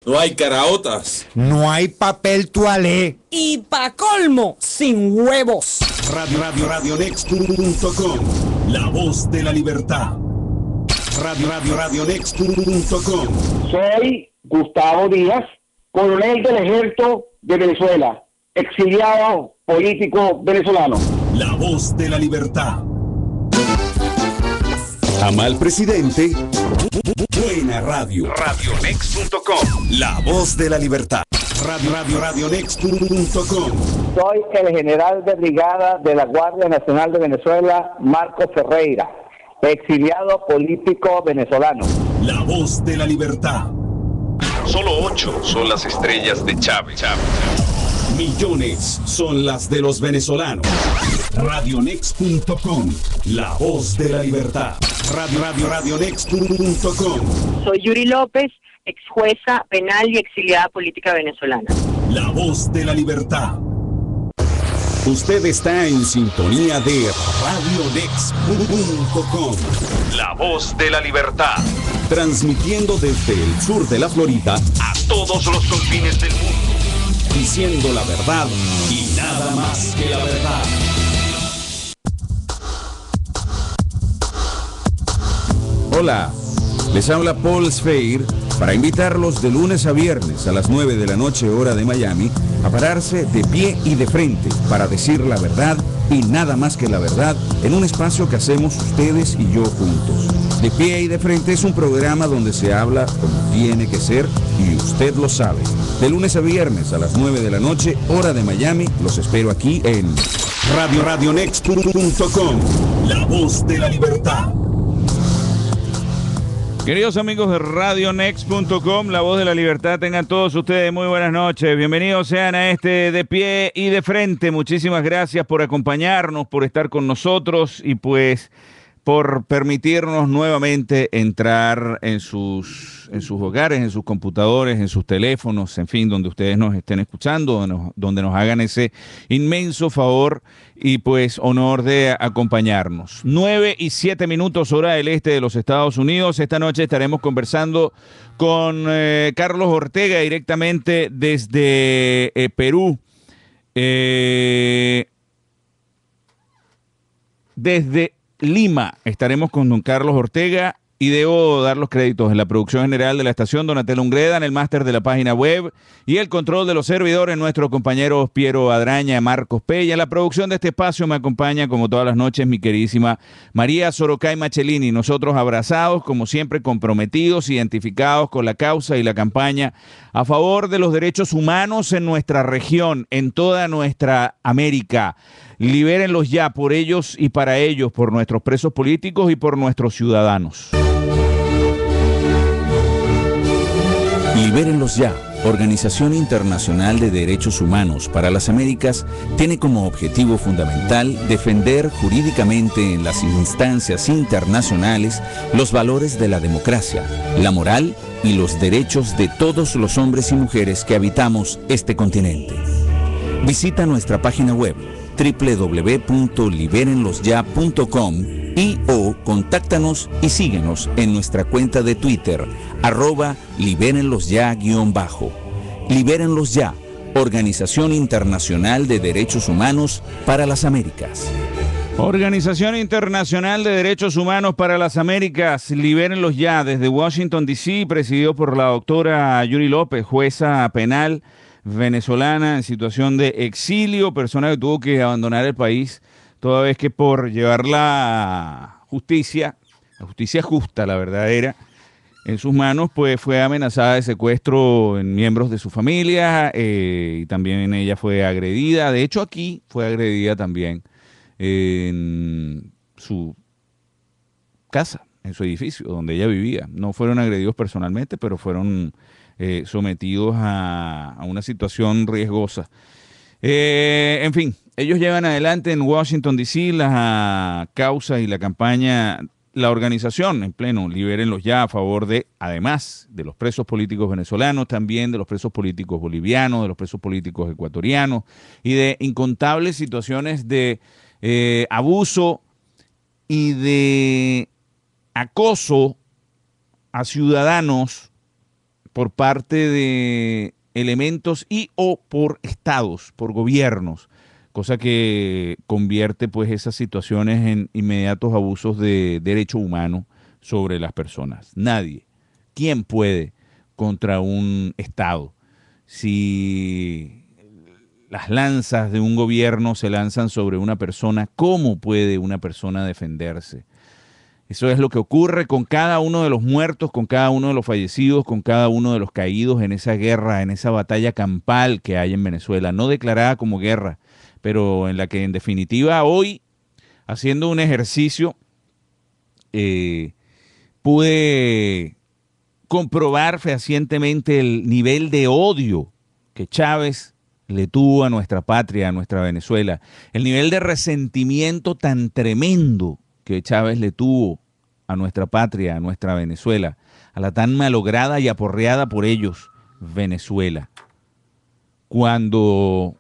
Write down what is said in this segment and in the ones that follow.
No hay caraotas. No hay papel toalé. Y pa' colmo, sin huevos. Radionext.com, la voz de la libertad. Radionext.com. Soy Gustavo Díaz, coronel del Ejército de Venezuela, exiliado político venezolano. La voz de la libertad. Ama al presidente. Buena radio. Radionext.com. La voz de la libertad. Radionext.com. Soy el general de brigada de la Guardia Nacional de Venezuela, Marcos Ferreira, exiliado político venezolano. La voz de la libertad. Solo 8 son las estrellas de Chávez. Millones son las de los venezolanos. Radionext.com, la voz de la libertad. Radionext.com. Soy Yuri López, ex jueza penal y exiliada política venezolana. La voz de la libertad. Usted está en sintonía de Radionext.com. La voz de la libertad. Transmitiendo desde el sur de la Florida A todos los confines del mundo. diciendo la verdad y nada más que la verdad. Hola, les habla Paul Sfeir para invitarlos de lunes a viernes a las 9 de la noche hora de Miami a pararse de pie y de frente para decir la verdad y nada más que la verdad en un espacio que hacemos ustedes y yo juntos. De pie y de frente es un programa donde se habla como tiene que ser y usted lo sabe. De lunes a viernes a las 9 de la noche hora de Miami los espero aquí en Radionext.com, la voz de la libertad. Queridos amigos de Radionext.com, la voz de la libertad, tengan todos ustedes muy buenas noches. Bienvenidos sean a este De Pie y de Frente. Muchísimas gracias por acompañarnos, por estar con nosotros y pues por permitirnos nuevamente entrar en sus hogares, en sus computadores, en sus teléfonos, en fin, donde ustedes nos estén escuchando, donde nos hagan ese inmenso favor y pues honor de acompañarnos. 9:07 hora del este de los Estados Unidos. Esta noche estaremos conversando con Carlos Ortega directamente desde Perú. Desde Lima estaremos con don Carlos Ortega y debo dar los créditos en la producción general de la estación, Donatello Ungreda, en el máster de la página web y el control de los servidores, nuestros compañeros Piero Adraña, Marcos Pella. En la producción de este espacio me acompaña, como todas las noches, mi queridísima María Sorocay Machelini. Nosotros abrazados, como siempre, comprometidos, identificados con la causa y la campaña a favor de los derechos humanos en nuestra región, en toda nuestra América. Libérenlos ya, por ellos y para ellos, por nuestros presos políticos y por nuestros ciudadanos. Libérenlos ya. Organización Internacional de Derechos Humanos para las Américas tiene como objetivo fundamental defender jurídicamente en las instancias internacionales los valores de la democracia, la moral y los derechos de todos los hombres y mujeres que habitamos este continente. Visita nuestra página web www.liberenlosya.com o contáctanos y síguenos en nuestra cuenta de Twitter, @libérenlosya_. Libérenlos ya, Organización Internacional de Derechos Humanos para las Américas. Organización Internacional de Derechos Humanos para las Américas, libérenlos ya, desde Washington, D.C., presidido por la doctora Yuri López, jueza penal venezolana en situación de exilio, persona que tuvo que abandonar el país toda vez que por llevar la justicia justa, la verdadera, en sus manos, pues fue amenazada de secuestro en miembros de su familia y también ella fue agredida. De hecho, aquí fue agredida también en su casa, en su edificio donde ella vivía. No fueron agredidos personalmente, pero fueron sometidos a una situación riesgosa. En fin, ellos llevan adelante en Washington, D.C. la causa y la campaña, la organización en pleno, libérenlos ya, a favor de, además de los presos políticos venezolanos, también de los presos políticos bolivianos, de los presos políticos ecuatorianos y de incontables situaciones de abuso y de acoso a ciudadanos por parte de elementos y o por estados, por gobiernos, cosa que convierte pues esas situaciones en inmediatos abusos de derecho humano sobre las personas. Nadie. ¿Quién puede contra un estado? Si las lanzas de un gobierno se lanzan sobre una persona, ¿cómo puede una persona defenderse? Eso es lo que ocurre con cada uno de los muertos, con cada uno de los fallecidos, con cada uno de los caídos en esa guerra, en esa batalla campal que hay en Venezuela, no declarada como guerra, pero en la que en definitiva hoy, haciendo un ejercicio, pude comprobar fehacientemente el nivel de odio que Chávez le tuvo a nuestra patria, a nuestra Venezuela, el nivel de resentimiento tan tremendo que Chávez le tuvo a nuestra patria, a nuestra Venezuela, a la tan malograda y aporreada por ellos Venezuela. Cuando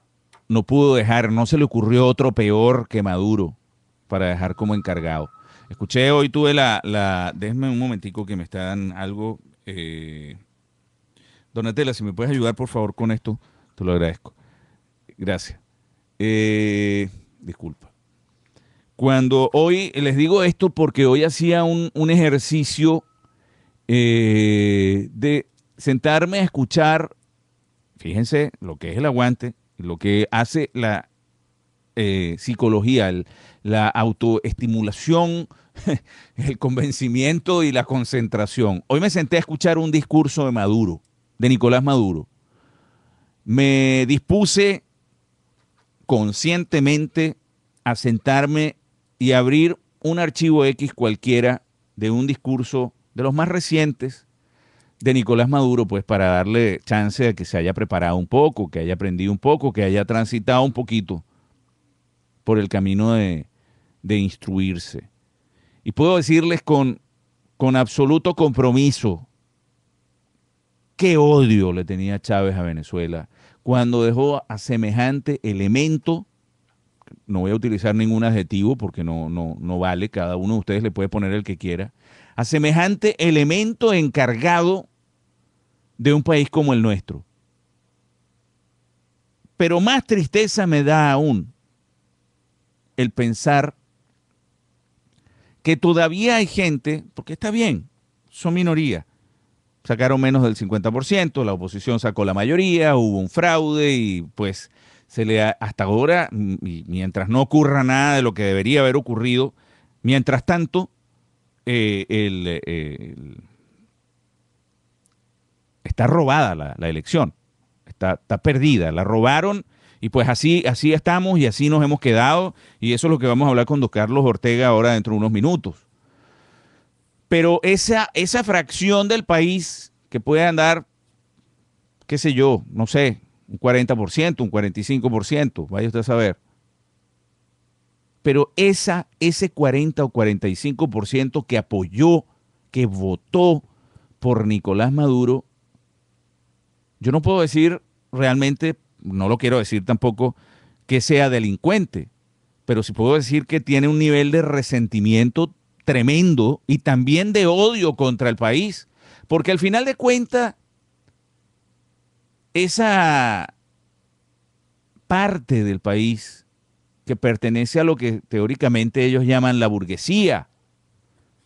no pudo dejar, no se le ocurrió otro peor que Maduro para dejar como encargado. Escuché hoy, tuve déjeme un momentico que me están algo. Donatella, si me puedes ayudar por favor con esto, te lo agradezco. Gracias. Disculpa. Cuando hoy, les digo esto porque hoy hacía un ejercicio de sentarme a escuchar, fíjense lo que es el aguante, lo que hace la psicología, la autoestimulación, el convencimiento y la concentración. Hoy me senté a escuchar un discurso de Maduro, de Nicolás Maduro. Me dispuse conscientemente a sentarme y abrir un archivo X cualquiera de un discurso de los más recientes de Nicolás Maduro, pues para darle chance de que se haya preparado un poco, que haya aprendido un poco, que haya transitado un poquito por el camino de instruirse. Y puedo decirles con absoluto compromiso qué odio le tenía Chávez a Venezuela cuando dejó a semejante elemento. No voy a utilizar ningún adjetivo porque no vale, cada uno de ustedes le puede poner el que quiera, a semejante elemento encargado de un país como el nuestro. Pero más tristeza me da aún el pensar que todavía hay gente, porque está bien, son minoría, sacaron menos del 50%, la oposición sacó la mayoría, hubo un fraude y pues hasta ahora, mientras no ocurra nada de lo que debería haber ocurrido, mientras tanto, está robada la elección, está perdida, la robaron y pues así estamos y así nos hemos quedado y eso es lo que vamos a hablar con don Carlos Ortega ahora dentro de unos minutos. Pero esa fracción del país que puede andar, qué sé yo, no sé, un 40%, un 45%, vaya usted a saber. Pero ese 40 o 45% que apoyó, que votó por Nicolás Maduro, yo no puedo decir realmente, no lo quiero decir tampoco, que sea delincuente, pero sí puedo decir que tiene un nivel de resentimiento tremendo y también de odio contra el país, porque al final de cuentas, esa parte del país que pertenece a lo que teóricamente ellos llaman la burguesía,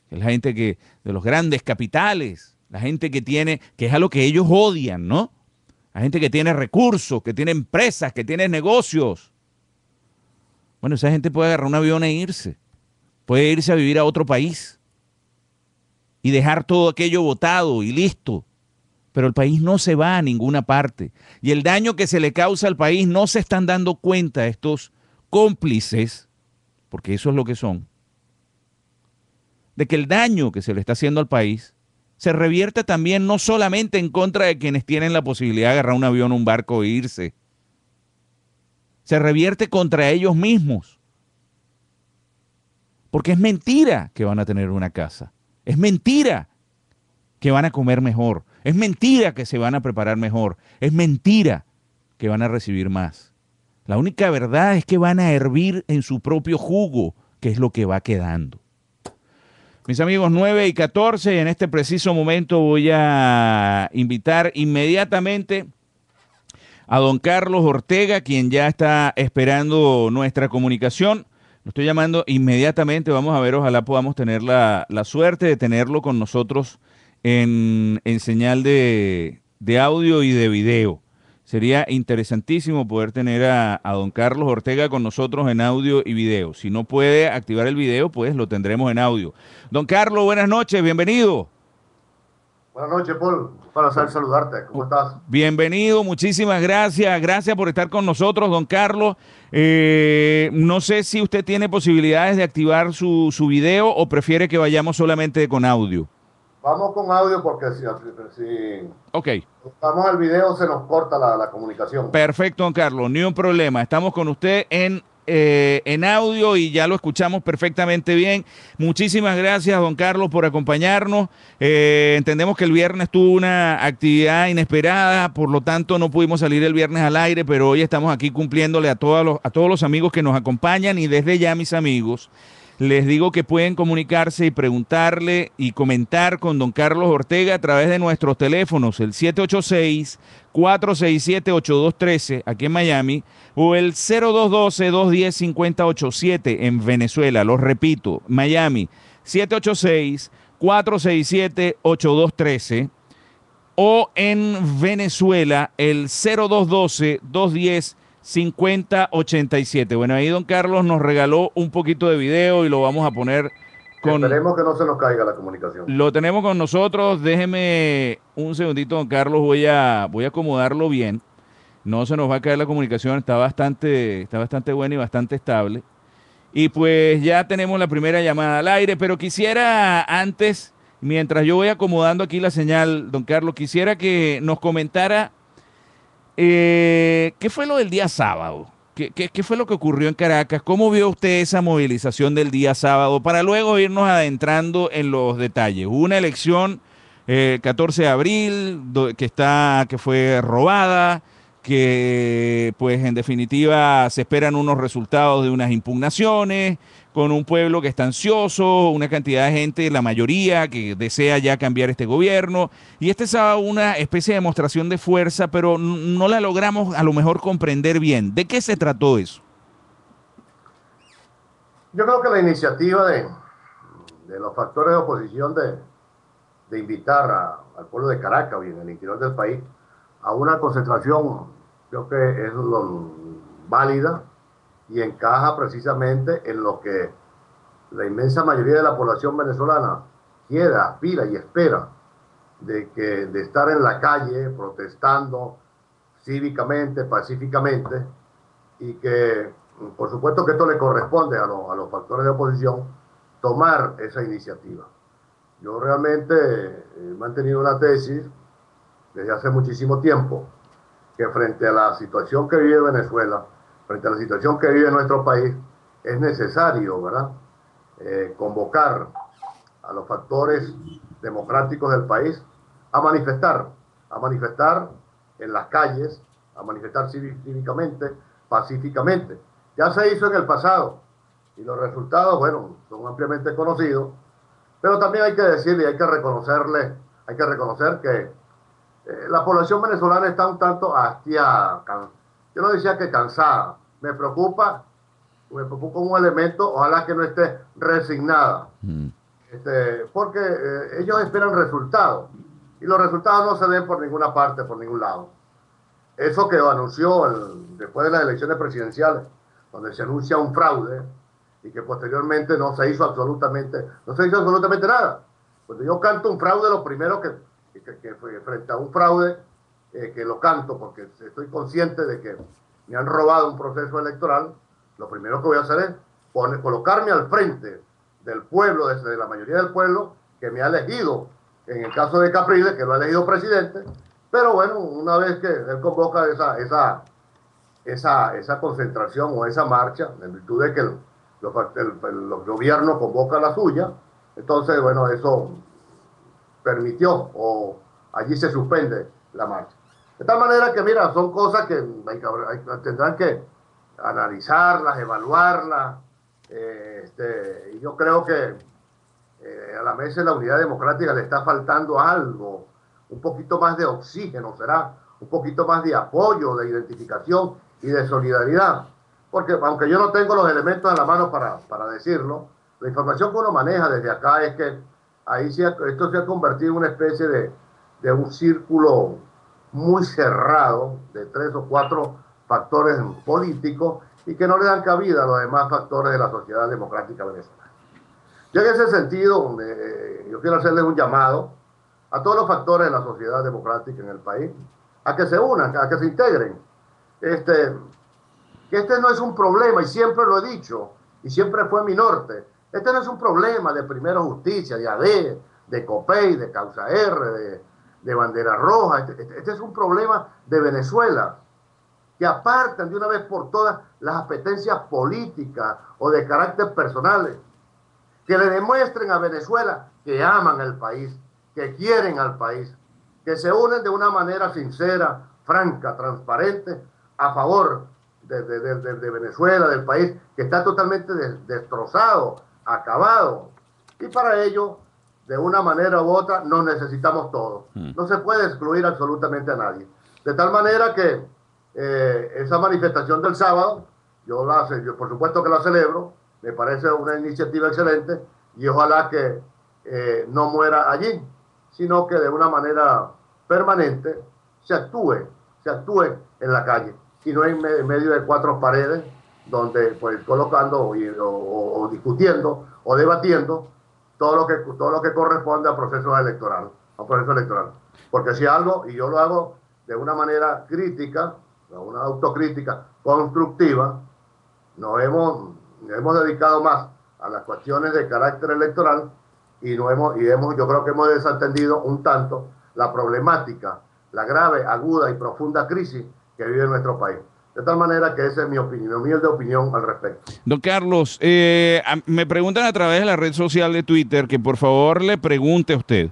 que es la gente de los grandes capitales, la gente que es a lo que ellos odian, ¿no? La gente que tiene recursos, que tiene empresas, que tiene negocios. Bueno, esa gente puede agarrar un avión e irse, puede irse a vivir a otro país y dejar todo aquello botado y listo. Pero el país no se va a ninguna parte. Y el daño que se le causa al país no se están dando cuenta estos cómplices, porque eso es lo que son, de que el daño que se le está haciendo al país se revierte también no solamente en contra de quienes tienen la posibilidad de agarrar un avión, un barco e irse. Se revierte contra ellos mismos. Porque es mentira que van a tener una casa. Es mentira que van a comer mejor. Es mentira que se van a preparar mejor. Es mentira que van a recibir más. La única verdad es que van a hervir en su propio jugo, que es lo que va quedando. Mis amigos, 9:14, en este preciso momento voy a invitar inmediatamente a don Carlos Ortega, quien ya está esperando nuestra comunicación. Lo estoy llamando inmediatamente, vamos a ver, ojalá podamos tener la suerte de tenerlo con nosotros en señal de audio y de video. Sería interesantísimo poder tener a don Carlos Ortega con nosotros en audio y video. Si no puede activar el video, pues lo tendremos en audio. Don Carlos, buenas noches, bienvenido. Buenas noches, Paul. Para saludarte. ¿Cómo estás? Bienvenido, muchísimas gracias. Gracias por estar con nosotros, don Carlos. No sé si usted tiene posibilidades de activar su video o prefiere que vayamos solamente con audio. Vamos con audio porque si Ok. vamos al video se nos corta la comunicación. Perfecto, don Carlos, ni un problema. Estamos con usted en audio y ya lo escuchamos perfectamente bien. Muchísimas gracias, don Carlos, por acompañarnos. Entendemos que el viernes tuvo una actividad inesperada, por lo tanto no pudimos salir el viernes al aire, pero hoy estamos aquí cumpliéndole a todos los amigos que nos acompañan y desde ya, mis amigos, les digo que pueden comunicarse y preguntarle y comentar con don Carlos Ortega a través de nuestros teléfonos, el 786-467-8213 aquí en Miami o el 0212-210-5087 en Venezuela. Los repito, Miami, 786-467-8213 o en Venezuela, el 0212-210-5087. 5087. Bueno, ahí don Carlos nos regaló un poquito de video y lo vamos a poner con... Esperemos que no se nos caiga la comunicación. Lo tenemos con nosotros. Déjeme un segundito, don Carlos. Voy a acomodarlo bien. No se nos va a caer la comunicación. Está bastante buena y bastante estable. Y pues ya tenemos la primera llamada al aire, pero quisiera antes, mientras yo voy acomodando aquí la señal, don Carlos, quisiera que nos comentara ¿qué fue lo del día sábado? ¿Qué fue lo que ocurrió en Caracas? ¿Cómo vio usted esa movilización del día sábado? Para luego irnos adentrando en los detalles. Hubo una elección el 14 de abril que fue robada, que pues en definitiva se esperan unos resultados de unas impugnaciones, con un pueblo que está ansioso, una cantidad de gente, la mayoría, que desea ya cambiar este gobierno. Y este es una especie de demostración de fuerza, pero no la logramos a lo mejor comprender bien. ¿De qué se trató eso? Yo creo que la iniciativa de los factores de oposición de invitar al pueblo de Caracas y en el interior del país a una concentración, creo que es válida y encaja precisamente en lo que la inmensa mayoría de la población venezolana quiere, aspira y espera de estar en la calle protestando cívicamente, pacíficamente, y que por supuesto que esto le corresponde a los factores de oposición tomar esa iniciativa. Yo realmente he mantenido una tesis desde hace muchísimo tiempo, que frente a la situación que vive Venezuela, frente a la situación que vive nuestro país, es necesario, ¿verdad?, convocar a los factores democráticos del país a manifestar en las calles, a manifestar cívicamente, pacíficamente. Ya se hizo en el pasado y los resultados, bueno, son ampliamente conocidos, pero también hay que decirle, hay que reconocer que la población venezolana está un tanto hastiada. Yo no decía que cansada. Me preocupa un elemento, ojalá que no esté resignada. Porque ellos esperan resultados. Y los resultados no se ven por ninguna parte, por ningún lado. Eso que anunció después de las elecciones presidenciales, donde se anuncia un fraude y que posteriormente no se hizo absolutamente nada. Cuando yo canto un fraude, lo primero que fue frente a un fraude, que lo canto porque estoy consciente de que me han robado un proceso electoral, lo primero que voy a hacer es colocarme al frente del pueblo, desde la mayoría del pueblo que me ha elegido, en el caso de Capriles, que lo ha elegido presidente. Pero bueno, una vez que él convoca esa concentración o esa marcha, en virtud de que el gobierno convoca la suya, entonces, bueno, eso permitió o allí se suspende la marcha. De tal manera que, mira, son cosas que tendrán que analizarlas, evaluarlas. Y yo creo que a la mesa de la Unidad Democrática le está faltando algo, un poquito más de oxígeno, será un poquito más de apoyo, de identificación y de solidaridad. Porque aunque yo no tengo los elementos a la mano para decirlo, la información que uno maneja desde acá es que ahí esto se ha convertido en una especie de un círculo muy cerrado de 3 o 4 factores políticos y que no le dan cabida a los demás factores de la sociedad democrática venezolana. Yo en ese sentido, yo quiero hacerles un llamado a todos los factores de la sociedad democrática en el país, a que se unan, a que se integren. Que este no es un problema, y siempre lo he dicho, y siempre fue mi norte. Este no es un problema de Primero Justicia, de AD, de COPEI, de Causa R, de Bandera Roja. Este es un problema de Venezuela, que apartan de una vez por todas las apetencias políticas o de carácter personales, que le demuestren a Venezuela que aman al país, que quieren al país, que se unen de una manera sincera, franca, transparente, a favor de Venezuela, del país, que está totalmente destrozado, acabado. Y para ello, de una manera u otra, nos necesitamos todos. No se puede excluir absolutamente a nadie. De tal manera que esa manifestación del sábado, yo por supuesto que la celebro, me parece una iniciativa excelente y ojalá que no muera allí, sino que de una manera permanente se actúe en la calle y no en medio de 4 paredes donde pues colocando o discutiendo o debatiendo todo lo que corresponde a proceso electoral. Porque si algo, y yo lo hago de una manera crítica, una autocrítica constructiva, nos hemos dedicado más a las cuestiones de carácter electoral y yo creo que hemos desatendido un tanto la problemática, la grave, aguda y profunda crisis que vive nuestro país. De tal manera que esa es mi opinión, mi humilde opinión al respecto. Don Carlos, me preguntan a través de la red social de Twitter que por favor le pregunte a usted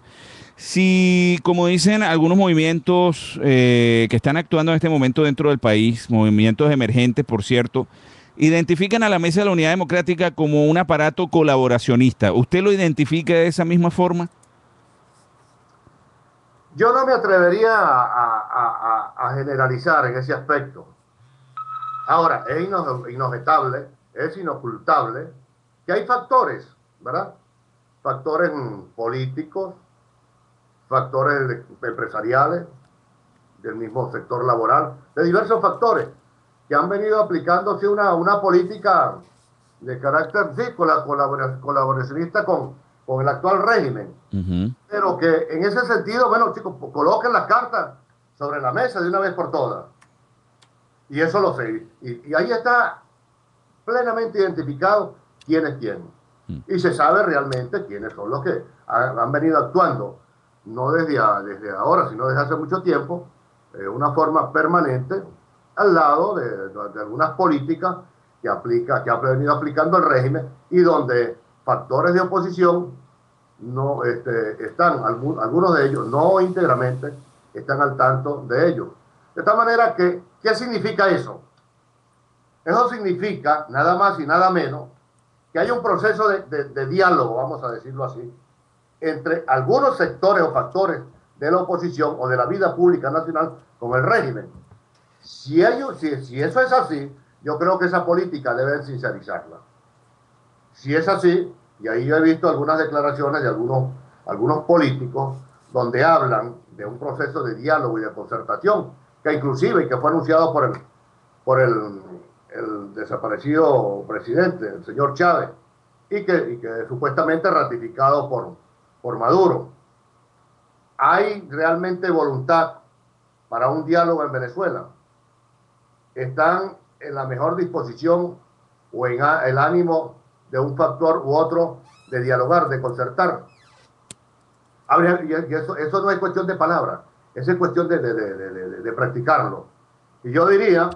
si, como dicen algunos movimientos que están actuando en este momento dentro del país, movimientos emergentes, por cierto, identifican a la Mesa de la Unidad Democrática como un aparato colaboracionista. ¿Usted lo identifica de esa misma forma? Yo no me atrevería a generalizar en ese aspecto. Ahora, es inobjetable, es inocultable que hay factores, ¿verdad? Factores políticos, factores empresariales, del mismo sector laboral, de diversos factores que han venido aplicándose una política de carácter, sí, colaboracionista con el actual régimen. Pero que en ese sentido, bueno, chicos, coloquen las cartas sobre la mesa de una vez por todas. Y eso lo sé. Y ahí está plenamente identificado quién es quién. Y se sabe realmente quiénes son los que han venido actuando, no desde ahora, sino desde hace mucho tiempo, de una forma permanente, al lado de algunas políticas que ha venido aplicando el régimen y donde factores de oposición no están, algunos de ellos, no íntegramente, están al tanto de ello. De tal manera que, ¿qué significa eso? Eso significa, nada más y nada menos, que hay un proceso de diálogo, vamos a decirlo así, entre algunos sectores o factores de la oposición o de la vida pública nacional con el régimen. Si eso es así, yo creo que esa política debe sincerizarla. Si es así, y ahí yo he visto algunas declaraciones de algunos políticos donde hablan de un proceso de diálogo y de concertación, que inclusive que fue anunciado por el desaparecido presidente, el señor Chávez, y que supuestamente ratificado por Maduro. ¿Hay realmente voluntad para un diálogo en Venezuela? ¿Están en la mejor disposición o en el ánimo de un factor u otro de dialogar, de concertar? Y eso no es cuestión de palabras, eso es cuestión de practicarlo. Y yo diría,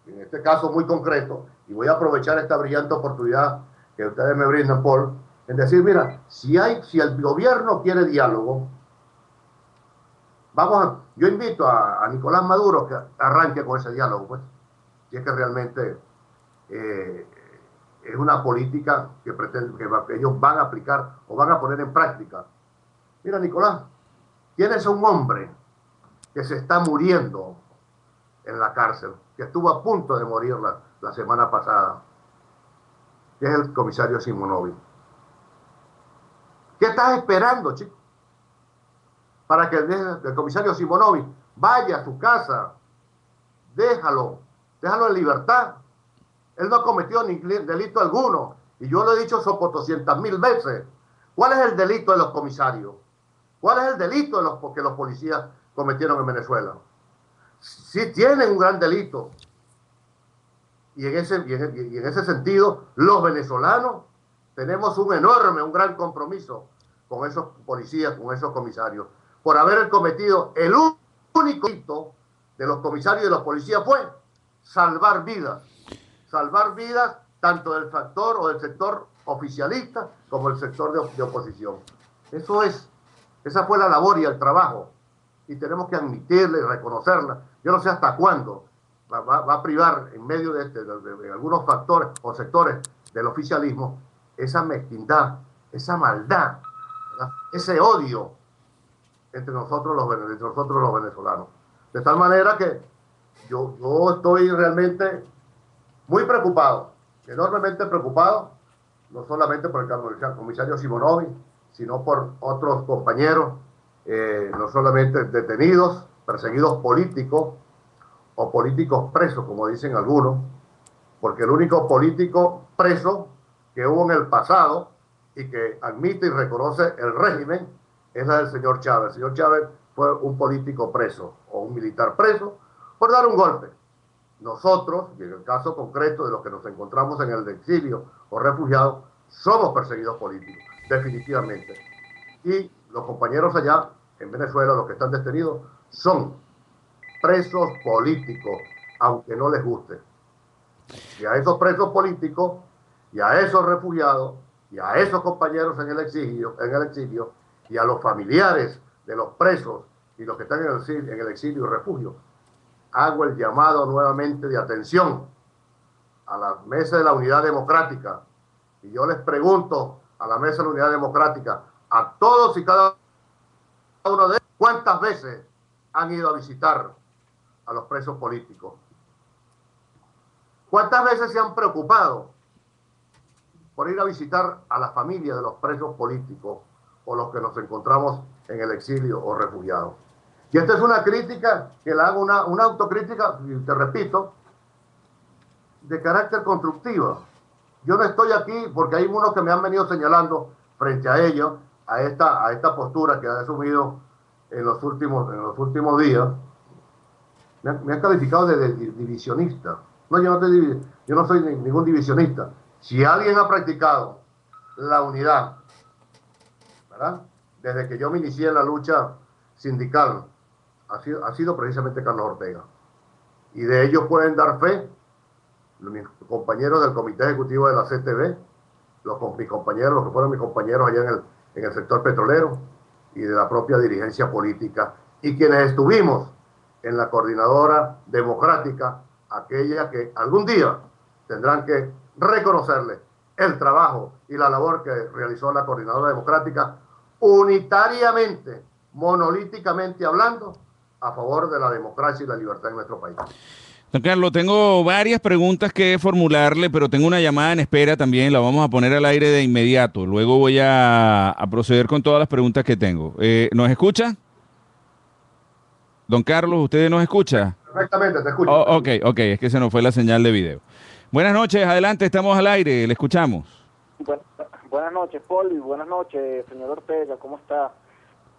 en este caso muy concreto, y voy a aprovechar esta brillante oportunidad que ustedes me brindan, Paul, en decir, mira, si el gobierno quiere diálogo, yo invito a Nicolás Maduro que arranque con ese diálogo, pues, si es que realmente es una política que ellos van a aplicar o van a poner en práctica. Mira, Nicolás, tienes un hombre que se está muriendo en la cárcel, que estuvo a punto de morir la semana pasada, que es el comisario Simonovic. ¿Qué estás esperando, chico? Para que el comisario Simonovic vaya a su casa, déjalo en libertad. Él no ha cometido ni delito alguno, y yo lo he dicho 200.000 veces. ¿Cuál es el delito de los comisarios? ¿Cuál es el delito que los policías cometieron en Venezuela? Sí tienen un gran delito, y en ese sentido los venezolanos tenemos un gran compromiso con esos policías, con esos comisarios, por haber cometido el único delito de los comisarios y de los policías fue salvar vidas tanto del factor o del sector oficialista como del sector de oposición. Esa fue la labor y el trabajo, y tenemos que admitirla y reconocerla. Yo no sé hasta cuándo va a privar en medio de algunos factores o sectores del oficialismo esa mezquindad, esa maldad, ¿verdad? Ese odio entre nosotros los venezolanos. De tal manera que yo estoy realmente muy preocupado, enormemente preocupado, no solamente por el comisario Simonovic, sino por otros compañeros, no solamente detenidos, perseguidos políticos o políticos presos, como dicen algunos, porque el único político preso que hubo en el pasado y que admite y reconoce el régimen es la del señor Chávez. El señor Chávez fue un político preso o un militar preso por dar un golpe. Nosotros, y en el caso concreto de los que nos encontramos en el exilio o refugiados, somos perseguidos políticos, definitivamente. Y los compañeros allá en Venezuela, los que están detenidos, son presos políticos, aunque no les guste. Y a esos presos políticos, y a esos refugiados, y a esos compañeros en el exilio, y a los familiares de los presos y los que están en el exilio y refugio, hago el llamado nuevamente de atención a la Mesa de la Unidad Democrática. Y yo les pregunto a la Mesa de la Unidad Democrática, a todos y cada uno de ellos, ¿cuántas veces han ido a visitar a los presos políticos? ¿Cuántas veces se han preocupado por ir a visitar a la familia de los presos políticos o los que nos encontramos en el exilio o refugiados? Y esta es una crítica que la hago, una autocrítica, y te repito, de carácter constructivo. Yo no estoy aquí porque hay unos que me han venido señalando frente a ellos, a esta postura que ha asumido en los últimos días. Me han calificado de divisionista. No, yo no soy ningún divisionista. Si alguien ha practicado la unidad, ¿verdad?, desde que yo me inicié en la lucha sindical, ha sido precisamente Carlos Ortega. Y de ellos pueden dar fe mis compañeros del Comité Ejecutivo de la CTV, mis compañeros, los que fueron mis compañeros allá en el sector petrolero, y de la propia dirigencia política, y quienes estuvimos en la Coordinadora Democrática, aquella que algún día tendrán que reconocerle el trabajo y la labor que realizó la Coordinadora Democrática, unitariamente, monolíticamente hablando, a favor de la democracia y la libertad en nuestro país. Don Carlos, tengo varias preguntas que formularle, pero tengo una llamada en espera también, la vamos a poner al aire de inmediato. Luego voy a proceder con todas las preguntas que tengo. ¿Nos escucha? Don Carlos, ¿usted nos escucha? Perfectamente, te escucho. Ok, es que se nos fue la señal de video. Buenas noches, adelante, estamos al aire, le escuchamos. Buenas noches, Paul, y buenas noches, señor Ortega, ¿cómo está?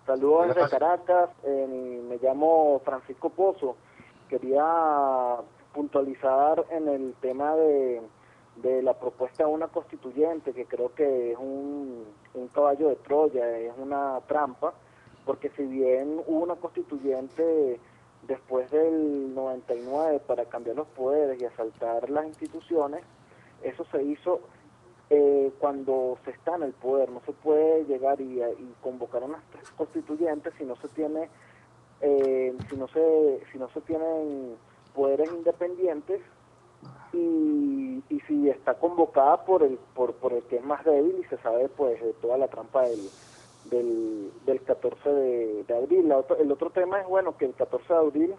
Saludos desde Caracas, me llamo Francisco Pozo. Quería puntualizar en el tema de la propuesta de una constituyente, que creo que es un caballo de Troya, es una trampa, porque si bien hubo una constituyente después del 99 para cambiar los poderes y asaltar las instituciones, eso se hizo cuando se está en el poder. No se puede llegar y convocar a unas constituyentes si no se tiene si no se tienen poderes independientes y y si está convocada por el que es más débil, y se sabe pues de toda la trampa del 14 de abril. El otro tema es, bueno, que el 14 de abril,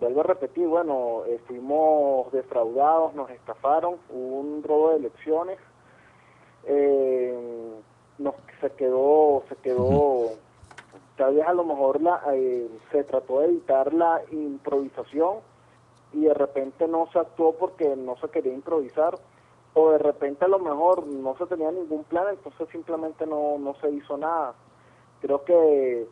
vuelvo a repetir, bueno, fuimos defraudados, nos estafaron, hubo un robo de elecciones, se quedó, tal vez a lo mejor se trató de evitar la improvisación y de repente no se actuó porque no se quería improvisar, o de repente a lo mejor no se tenía ningún plan, entonces simplemente no se hizo nada. Creo que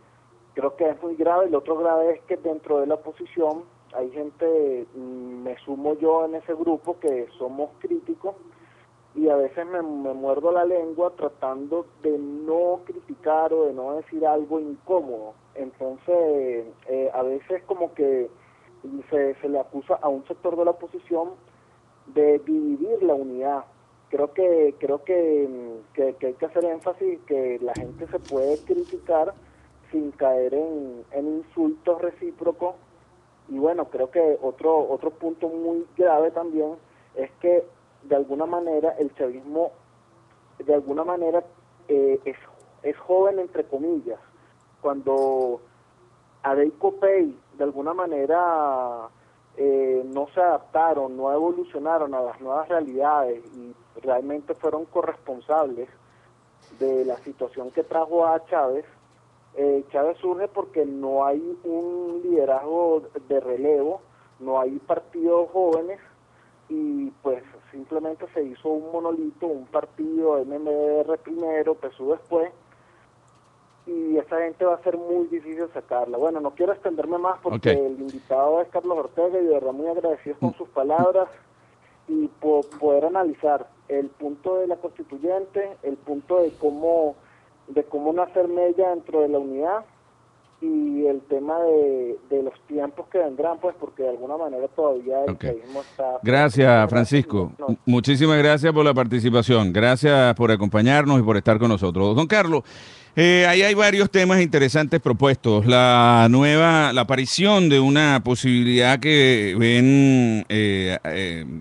es muy grave. El otro grave es que dentro de la oposición hay gente, me sumo yo en ese grupo, que somos críticos, y a veces me muerdo la lengua tratando de no criticar o de no decir algo incómodo. Entonces, a veces como que se le acusa a un sector de la oposición de dividir la unidad. Creo que hay que hacer énfasis que la gente se puede criticar sin caer en insultos recíprocos. Y bueno, creo que otro punto muy grave también es que de alguna manera el chavismo es joven, entre comillas. Cuando Adey Copey de alguna manera no se adaptaron, no evolucionaron a las nuevas realidades y realmente fueron corresponsables de la situación que trajo a Chávez. Chávez surge porque no hay un liderazgo de relevo, no hay partidos jóvenes, y pues simplemente se hizo un monolito, un partido, MMR primero, PSUV después, y esa gente va a ser muy difícil sacarla. Bueno, no quiero extenderme más porque el invitado es Carlos Ortega, y de verdad muy agradecido con sus palabras y poder analizar el punto de la constituyente, el punto de cómo no hacer mella dentro de la unidad, y el tema de los tiempos que vendrán, pues porque de alguna manera todavía el chavismo está... Gracias, Francisco. Muchísimas gracias por la participación. Gracias por acompañarnos y por estar con nosotros. Don Carlos, ahí hay varios temas interesantes propuestos. La aparición de una posibilidad que ven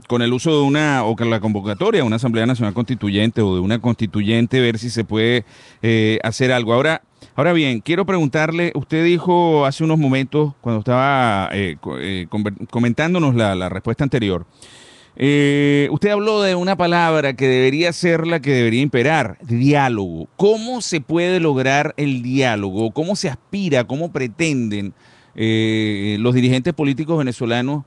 con el uso de o con la convocatoria de una Asamblea Nacional Constituyente o de una constituyente, ver si se puede hacer algo. Ahora bien, quiero preguntarle, usted dijo hace unos momentos, cuando estaba comentándonos la respuesta anterior, usted habló de una palabra que debería ser la que debería imperar: diálogo. ¿Cómo se puede lograr el diálogo? ¿Cómo se aspira, cómo pretenden los dirigentes políticos venezolanos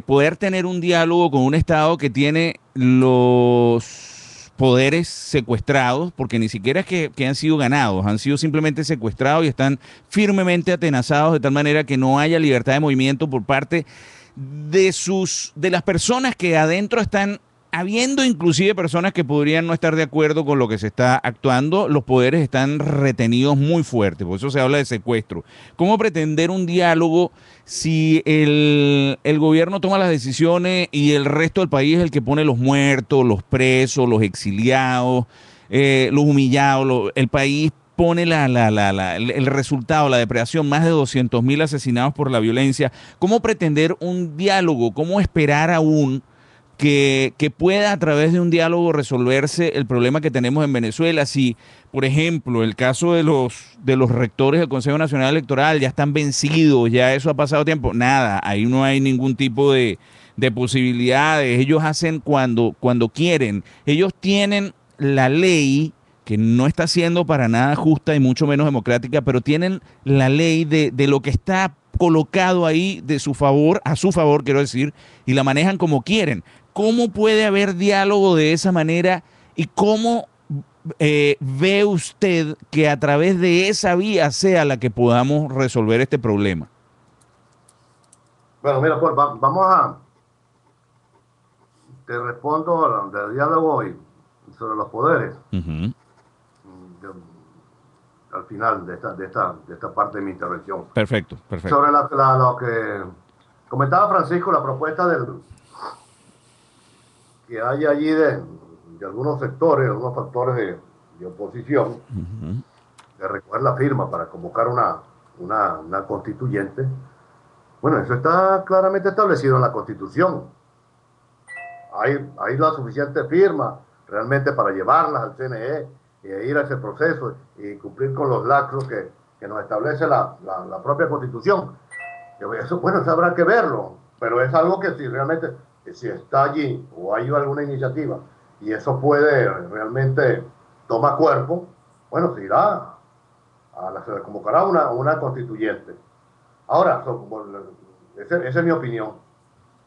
poder tener un diálogo con un Estado que tiene los poderes secuestrados, porque ni siquiera es que han sido ganados, han sido simplemente secuestrados y están firmemente atenazados de tal manera que no haya libertad de movimiento por parte de las personas que adentro están, habiendo inclusive personas que podrían no estar de acuerdo con lo que se está actuando? Los poderes están retenidos muy fuerte, por eso se habla de secuestro. ¿Cómo pretender un diálogo si el gobierno toma las decisiones y el resto del país es el que pone los muertos, los presos, los exiliados, los humillados? El país pone el resultado, la depredación, más de 200.000 asesinados por la violencia. ¿Cómo pretender un diálogo? ¿Cómo esperar aún que pueda a través de un diálogo resolverse el problema que tenemos en Venezuela? Si, por ejemplo, el caso de los rectores del Consejo Nacional Electoral ya están vencidos, ya eso ha pasado tiempo, nada, ahí no hay ningún tipo de posibilidades. Ellos hacen cuando quieren. Ellos tienen la ley, que no está siendo para nada justa y mucho menos democrática, pero tienen la ley de lo que está colocado ahí a su favor, quiero decir, y la manejan como quieren. ¿Cómo puede haber diálogo de esa manera y cómo ve usted que a través de esa vía sea la que podamos resolver este problema? Bueno, mira, pues te respondo del diálogo hoy sobre los poderes. Al final de esta parte de mi intervención. Perfecto. Sobre lo que comentaba Francisco, la propuesta que hay allí de algunos sectores, algunos factores de oposición, de recoger la firma para convocar una constituyente. Bueno, eso está claramente establecido en la Constitución. hay la suficiente firma realmente para llevarlas al CNE y ir a ese proceso y cumplir con los lapsos que nos establece la propia Constitución. Eso, bueno, eso habrá que verlo, pero es algo que si realmente, si está allí o hay alguna iniciativa y eso puede realmente tomar cuerpo, bueno, se irá, se convocará una constituyente. Ahora, esa es mi opinión.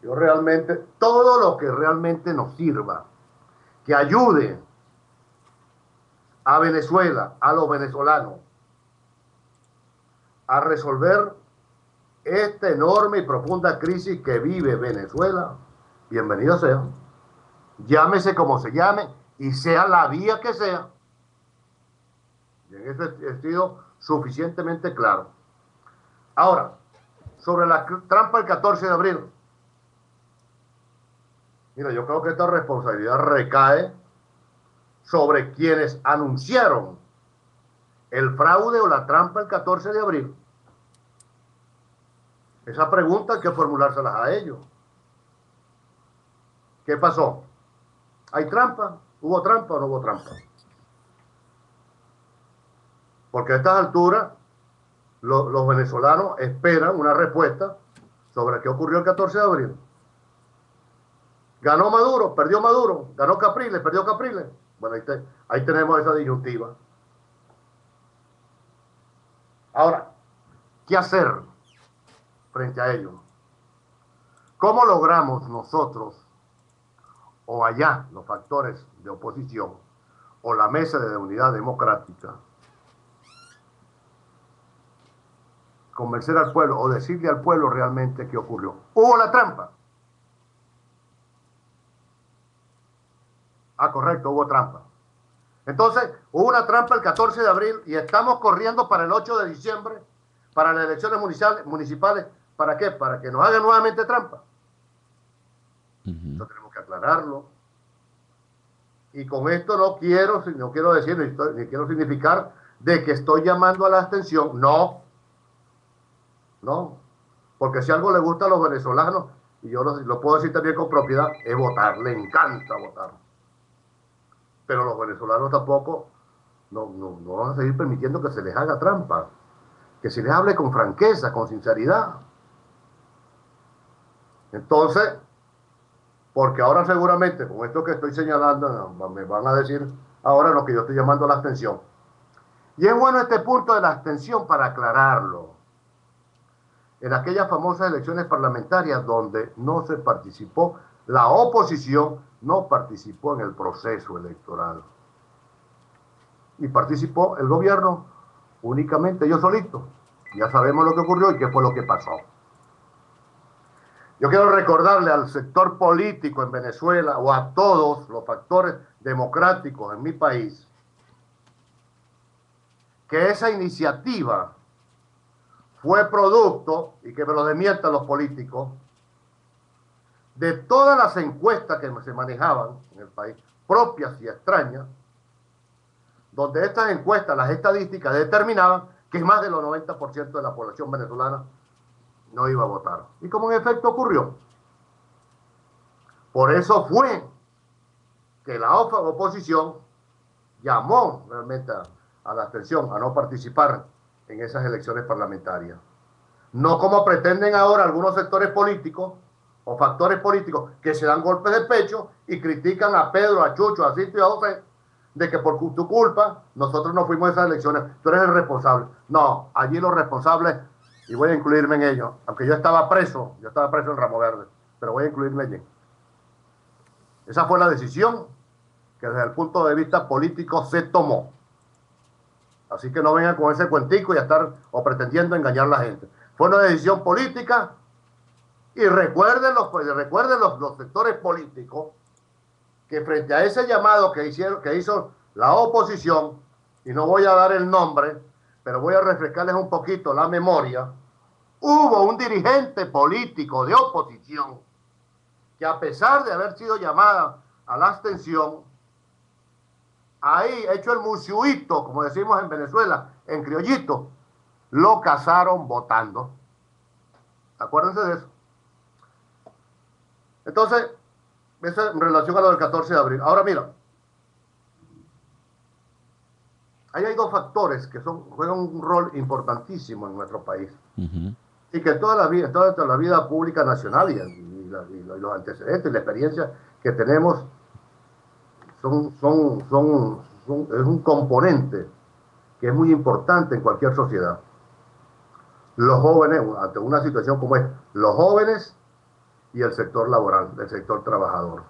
Yo realmente, todo lo que realmente nos sirva, que ayude a Venezuela, a los venezolanos, a resolver esta enorme y profunda crisis que vive Venezuela, bienvenido sea. Llámese como se llame y sea la vía que sea. Y en eso he sido suficientemente claro. Ahora, sobre la trampa del 14 de abril. Mira, yo creo que esta responsabilidad recae sobre quienes anunciaron el fraude o la trampa el 14 de abril. Esa pregunta hay que formulárselas a ellos. ¿Qué pasó? ¿Hay trampa? ¿Hubo trampa o no hubo trampa? Porque a estas alturas los venezolanos esperan una respuesta sobre qué ocurrió el 14 de abril. ¿Ganó Maduro? ¿Perdió Maduro? ¿Ganó Capriles? ¿Perdió Capriles? Bueno, ahí tenemos esa disyuntiva. Ahora, ¿qué hacer frente a ello? ¿Cómo logramos nosotros, o allá los factores de oposición, o la mesa de unidad democrática, convencer al pueblo o decirle al pueblo realmente qué ocurrió? ¿Hubo la trampa? Ah, correcto, hubo trampa. Entonces, hubo una trampa el 14 de abril y estamos corriendo para el 8 de diciembre, para las elecciones municipales. ¿Para qué? Para que nos hagan nuevamente trampa. Eso tenemos que aclararlo. Y con esto no quiero decir, ni quiero significar de que estoy llamando a la abstención. No. No. Porque si algo le gusta a los venezolanos, y yo lo puedo decir también con propiedad, es votar. Le encanta votar. Pero los venezolanos tampoco no van a seguir permitiendo que se les haga trampa. Que se les hable con franqueza, con sinceridad. Entonces, porque ahora seguramente, con esto que estoy señalando, me van a decir ahora lo que yo estoy llamando la abstención. Y es bueno este punto de la abstención para aclararlo. En aquellas famosas elecciones parlamentarias donde no se participó, la oposición no participó en el proceso electoral. Y participó el gobierno únicamente, yo solito. Ya sabemos lo que ocurrió y qué fue lo que pasó. Yo quiero recordarle al sector político en Venezuela o a todos los factores democráticos en mi país que esa iniciativa fue producto, y que me lo desmientan los políticos, de todas las encuestas que se manejaban en el país, propias y extrañas, donde estas encuestas, las estadísticas determinaban que más del 90% de la población venezolana no iba a votar. Y como en efecto ocurrió. Por eso fue que la oposición llamó realmente a la abstención, a no participar en esas elecciones parlamentarias. No como pretenden ahora algunos sectores políticos o factores políticos que se dan golpes de pecho y critican a Pedro, a Chucho, a Cito y a José de que por tu culpa nosotros no fuimos a esas elecciones, tú eres el responsable. No, allí los responsables, y voy a incluirme en ellos, aunque yo estaba preso en Ramo Verde, pero voy a incluirme allí. Esa fue la decisión que desde el punto de vista político se tomó. Así que no vengan con ese cuentico y a estar o pretendiendo engañar a la gente. Fue una decisión política y recuerden los sectores políticos que frente a ese llamado que hizo la oposición, y no voy a dar el nombre, pero voy a refrescarles un poquito la memoria, hubo un dirigente político de oposición que a pesar de haber sido llamada a la abstención, ahí hecho el musiuito, como decimos en Venezuela, en criollito, lo cazaron votando. Acuérdense de eso. Entonces, Eso en relación a lo del 14 de abril. Ahora mira, ahí hay dos factores que juegan un rol importantísimo en nuestro país. Y que toda la vida pública nacional y los antecedentes y la experiencia que tenemos es un componente que es muy importante en cualquier sociedad. Los jóvenes, ante una situación como es, los jóvenes y el sector laboral, el sector trabajador.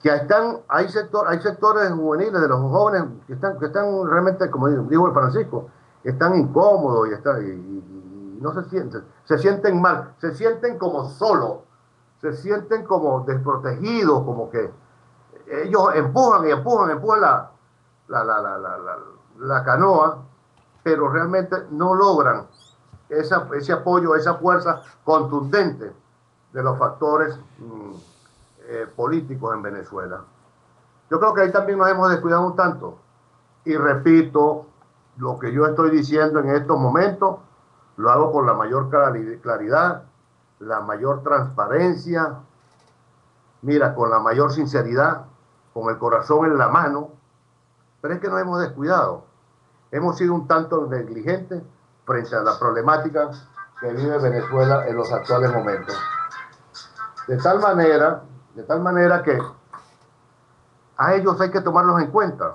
Que hay sectores juveniles de los jóvenes que están realmente, como dijo el Francisco, están incómodos y no se sienten mal, se sienten como solos, se sienten como desprotegidos, como que ellos empujan la canoa, pero realmente no logran ese apoyo, esa fuerza contundente de los factores políticos en Venezuela. Yo creo que ahí también nos hemos descuidado un tanto. Y repito, lo que yo estoy diciendo en estos momentos, lo hago con la mayor claridad, la mayor transparencia, mira, con la mayor sinceridad, con el corazón en la mano, pero es que nos hemos descuidado. Hemos sido un tanto negligentes frente a la problemática que vive Venezuela en los actuales momentos. De tal manera que a ellos hay que tomarlos en cuenta.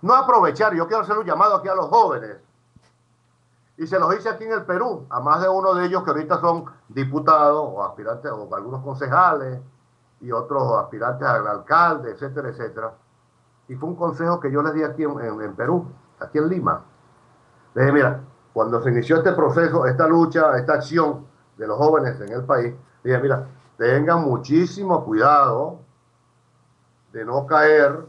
No aprovechar, yo quiero hacer un llamado aquí a los jóvenes, y se los hice aquí en el Perú, a más de uno de ellos que ahorita son diputados o aspirantes, o algunos concejales, y otros aspirantes al alcalde, etcétera, etcétera. Y fue un consejo que yo les di aquí en Perú, aquí en Lima. Les dije, mira, cuando se inició este proceso, esta lucha, esta acción de los jóvenes en el país, dije, mira, tengan muchísimo cuidado de no caer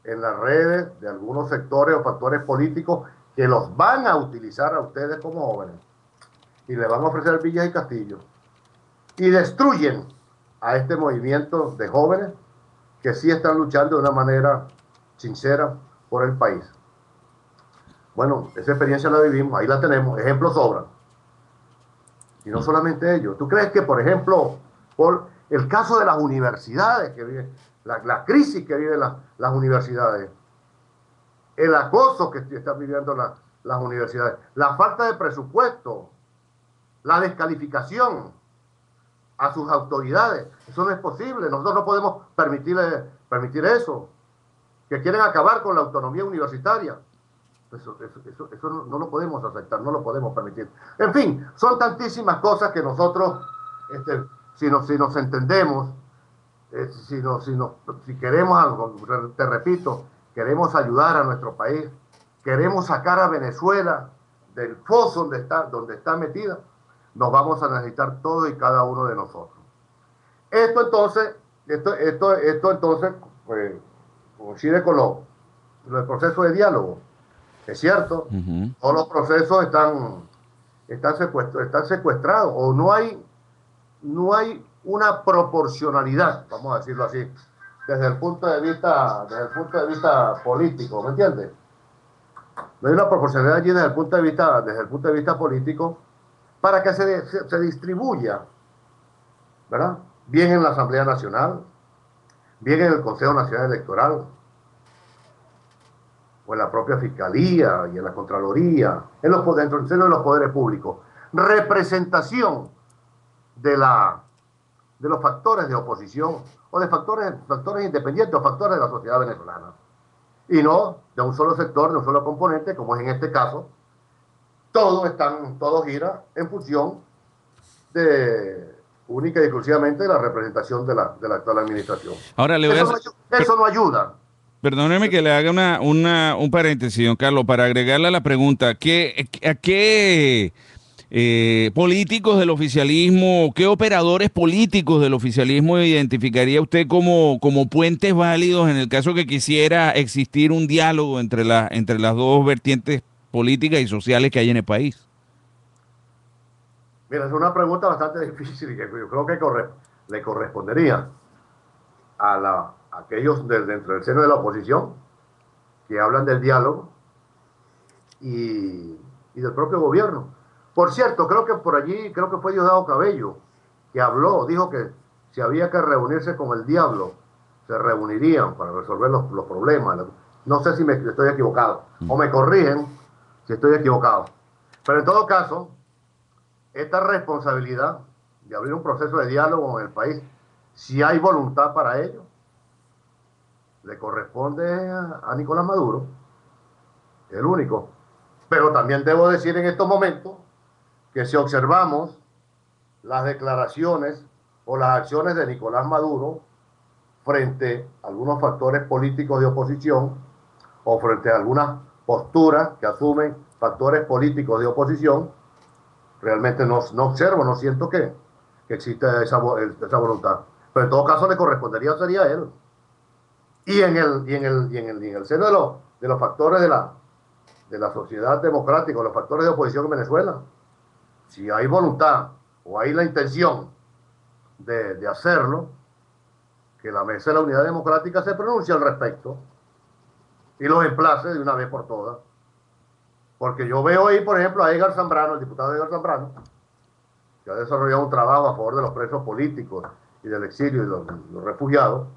en las redes de algunos sectores o factores políticos que los van a utilizar a ustedes como jóvenes y les van a ofrecer villas y castillos y destruyen a este movimiento de jóvenes que sí están luchando de una manera sincera por el país. Bueno, esa experiencia la vivimos, ahí la tenemos, ejemplos sobran. Y no solamente ellos. ¿Tú crees que, por ejemplo, por el caso de las universidades, que vive, la crisis que viven las universidades, el acoso que están viviendo las universidades, la falta de presupuesto, la descalificación a sus autoridades, eso no es posible. Nosotros no podemos permitir eso, que quieren acabar con la autonomía universitaria. Eso no lo podemos aceptar, no lo podemos permitir. En fin, son tantísimas cosas que nosotros, si nos entendemos, si queremos algo, te repito, queremos ayudar a nuestro país, queremos sacar a Venezuela del foso donde está metida, nos vamos a necesitar todos y cada uno de nosotros. Esto entonces coincide con el proceso de diálogo. Es cierto, todos los procesos están secuestrados, o no hay una proporcionalidad, vamos a decirlo así, desde el punto de vista político, ¿me entiendes? No hay una proporcionalidad allí desde el punto de vista político para que se distribuya, ¿verdad? Bien en la Asamblea Nacional, bien en el Consejo Nacional Electoral, o en la propia Fiscalía y en la Contraloría, dentro de los poderes públicos. Representación de los factores de oposición o de factores independientes o factores de la sociedad venezolana. Y no de un solo sector, de un solo componente, como es en este caso. Todo gira en función única y exclusivamente de la representación de la actual administración. Ahora eso no ayuda. Perdóneme que le haga un paréntesis, don Carlos, para agregarle a la pregunta. ¿A qué políticos del oficialismo, qué operadores políticos del oficialismo identificaría usted como puentes válidos en el caso que quisiera existir un diálogo entre las dos vertientes políticas y sociales que hay en el país? Mira, es una pregunta bastante difícil y que yo creo que le correspondería a aquellos dentro del seno de la oposición que hablan del diálogo y del propio gobierno. Por cierto, creo que fue Diosdado Cabello que habló, dijo que si había que reunirse con el diablo, se reunirían para resolver los problemas. No sé si me estoy equivocado, o me corrigen si estoy equivocado. Pero en todo caso, esta responsabilidad de abrir un proceso de diálogo en el país, si hay voluntad para ello, le corresponde a Nicolás Maduro, el único. Pero también debo decir en estos momentos que si observamos las declaraciones o las acciones de Nicolás Maduro frente a algunos factores políticos de oposición o frente a algunas posturas que asumen factores políticos de oposición, realmente no observo, no siento que exista esa voluntad. Pero en todo caso le correspondería, sería él. Y en el seno de los factores de la sociedad democrática, los factores de oposición en Venezuela, si hay voluntad o hay la intención de hacerlo, que la Mesa de la Unidad Democrática se pronuncie al respecto y los emplace de una vez por todas. Porque yo veo ahí, por ejemplo, a Edgar Zambrano, el diputado Edgar Zambrano, que ha desarrollado un trabajo a favor de los presos políticos y del exilio y los refugiados,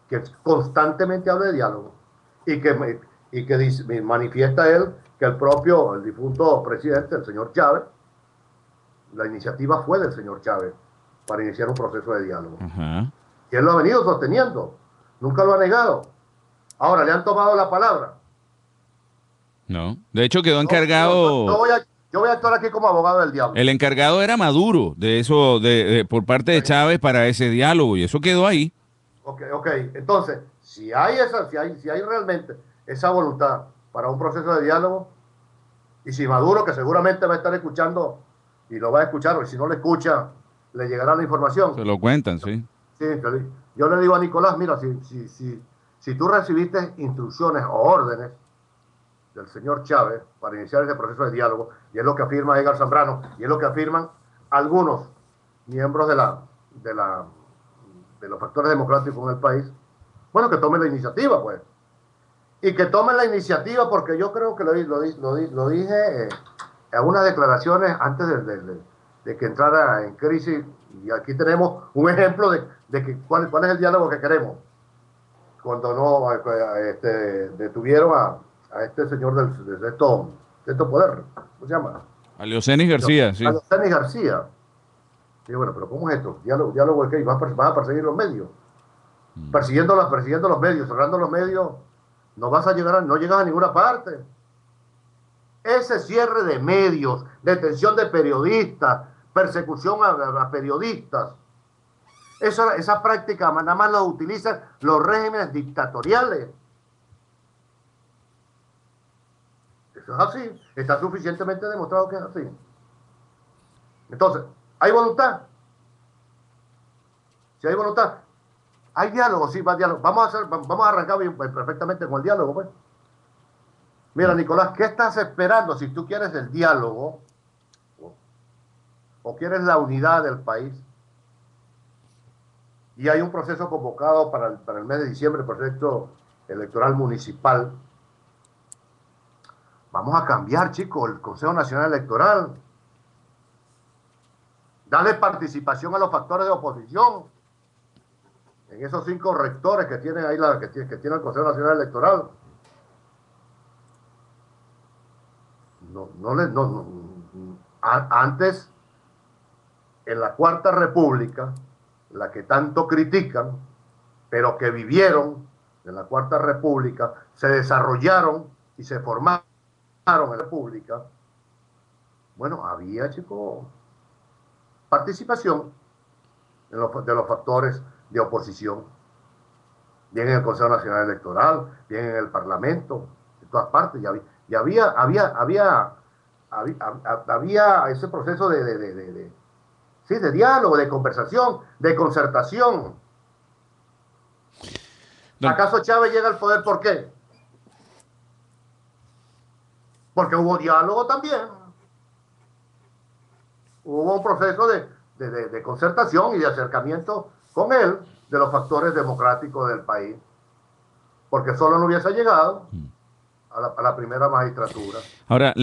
que constantemente habla de diálogo y que manifiesta él que el difunto presidente, el señor Chávez, la iniciativa fue del señor Chávez para iniciar un proceso de diálogo. Y él lo ha venido sosteniendo, nunca lo ha negado. Ahora le han tomado la palabra. No, de hecho quedó encargado. Yo voy a actuar aquí como abogado del diablo. El encargado era Maduro de eso, por parte de Chávez para ese diálogo, y eso quedó ahí. Ok. Entonces, si hay realmente esa voluntad para un proceso de diálogo, y si Maduro, que seguramente va a estar escuchando y lo va a escuchar, o si no le escucha, le llegará la información. Se lo cuentan, sí. Sí, yo le digo a Nicolás, mira, si tú recibiste instrucciones o órdenes del señor Chávez para iniciar ese proceso de diálogo, y es lo que afirma Edgar Zambrano, y es lo que afirman algunos miembros de los factores democráticos en el país, bueno, que tomen la iniciativa, pues. Y que tomen la iniciativa, porque yo creo que lo dije en algunas declaraciones antes de que entrara en crisis, y aquí tenemos un ejemplo de que cuál es el diálogo que queremos. Cuando no detuvieron a este señor de estos poderes, ¿cómo se llama? A Leocenis García, sí. A Leocenis García. Sí, bueno, pero ¿cómo es esto? Diálogo es que vas a perseguir los medios. Persiguiendo los medios, cerrando los medios, no llegas a ninguna parte. Ese cierre de medios, detención de periodistas, persecución a periodistas, esa práctica nada más la utilizan los regímenes dictatoriales. Eso es así, está suficientemente demostrado que es así. Entonces, ¿hay voluntad? Si hay voluntad, hay diálogo, sí, va a diálogo. Vamos a arrancar perfectamente con el diálogo, pues. Mira, Nicolás, ¿qué estás esperando si tú quieres el diálogo o quieres la unidad del país? Y hay un proceso convocado para el mes de diciembre, el proceso electoral municipal. Vamos a cambiar, chicos, el Consejo Nacional Electoral. Dale participación a los factores de oposición. En esos 5 rectores que tiene ahí que tiene el Consejo Nacional Electoral. Antes, en la Cuarta República, la que tanto critican, pero que vivieron en la Cuarta República, se desarrollaron y se formaron en la República. Bueno, había, chicos, participación de los factores de oposición, bien en el Consejo Nacional Electoral, bien en el Parlamento, en todas partes, y había ese proceso de diálogo, de conversación, de concertación. ¿Acaso Chávez llega al poder por qué? Porque hubo diálogo también. Hubo un proceso de concertación y de acercamiento con él de los factores democráticos del país. Porque solo no hubiese llegado a la primera magistratura. Ahora,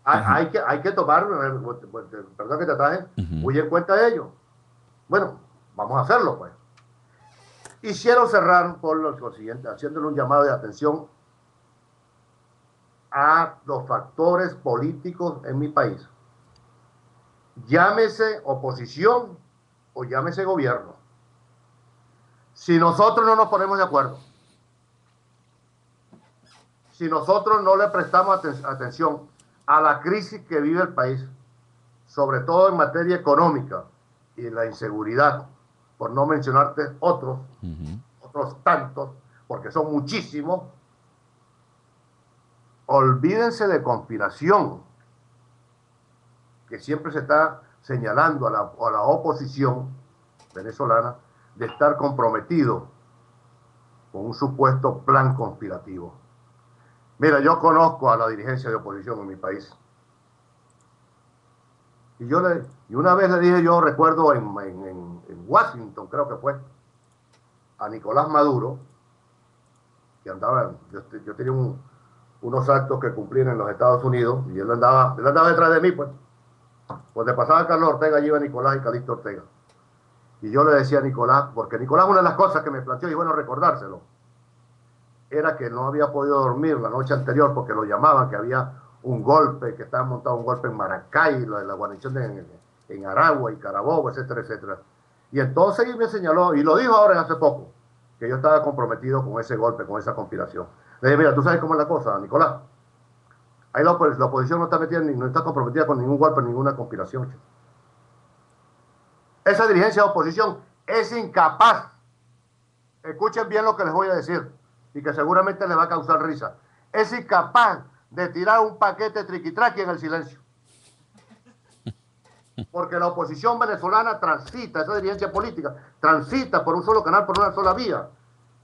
Hay que tomar, perdón que te ataje, muy en cuenta ello. Bueno, vamos a hacerlo, pues. Hicieron cerrar por lo siguiente, haciéndole un llamado de atención a los factores políticos en mi país. Llámese oposición o llámese gobierno. Si nosotros no nos ponemos de acuerdo, si nosotros no le prestamos atención a la crisis que vive el país, sobre todo en materia económica y la inseguridad, por no mencionarte otros tantos, porque son muchísimos, olvídense de conspiración, que siempre se está señalando a la oposición venezolana de estar comprometido con un supuesto plan conspirativo. Mira, yo conozco a la dirigencia de oposición en mi país. Y una vez le dije, yo recuerdo en Washington, creo que fue, a Nicolás Maduro, que andaba, yo tenía unos actos que cumplir en los Estados Unidos, y él andaba detrás de mí, pues. Donde pasaba Carlos Ortega, allí iba Nicolás y Calixto Ortega. Y yo le decía a Nicolás, porque Nicolás, una de las cosas que me planteó, y bueno recordárselo, era que no había podido dormir la noche anterior porque lo llamaban, que había un golpe, que estaba montado un golpe en Maracay, la guarnición en Aragua y Carabobo, etcétera, etcétera. Y entonces él me señaló, y lo dijo ahora hace poco, que yo estaba comprometido con ese golpe, con esa conspiración. Le dije, mira, tú sabes cómo es la cosa, Nicolás. Ahí la oposición no está metida, no está comprometida con ningún golpe, ninguna conspiración. Esa dirigencia de oposición es incapaz. Escuchen bien lo que les voy a decir, y que seguramente les va a causar risa. Es incapaz de tirar un paquete triquitraqui en el silencio. Porque la oposición venezolana transita, esa dirigencia política, transita por un solo canal, por una sola vía,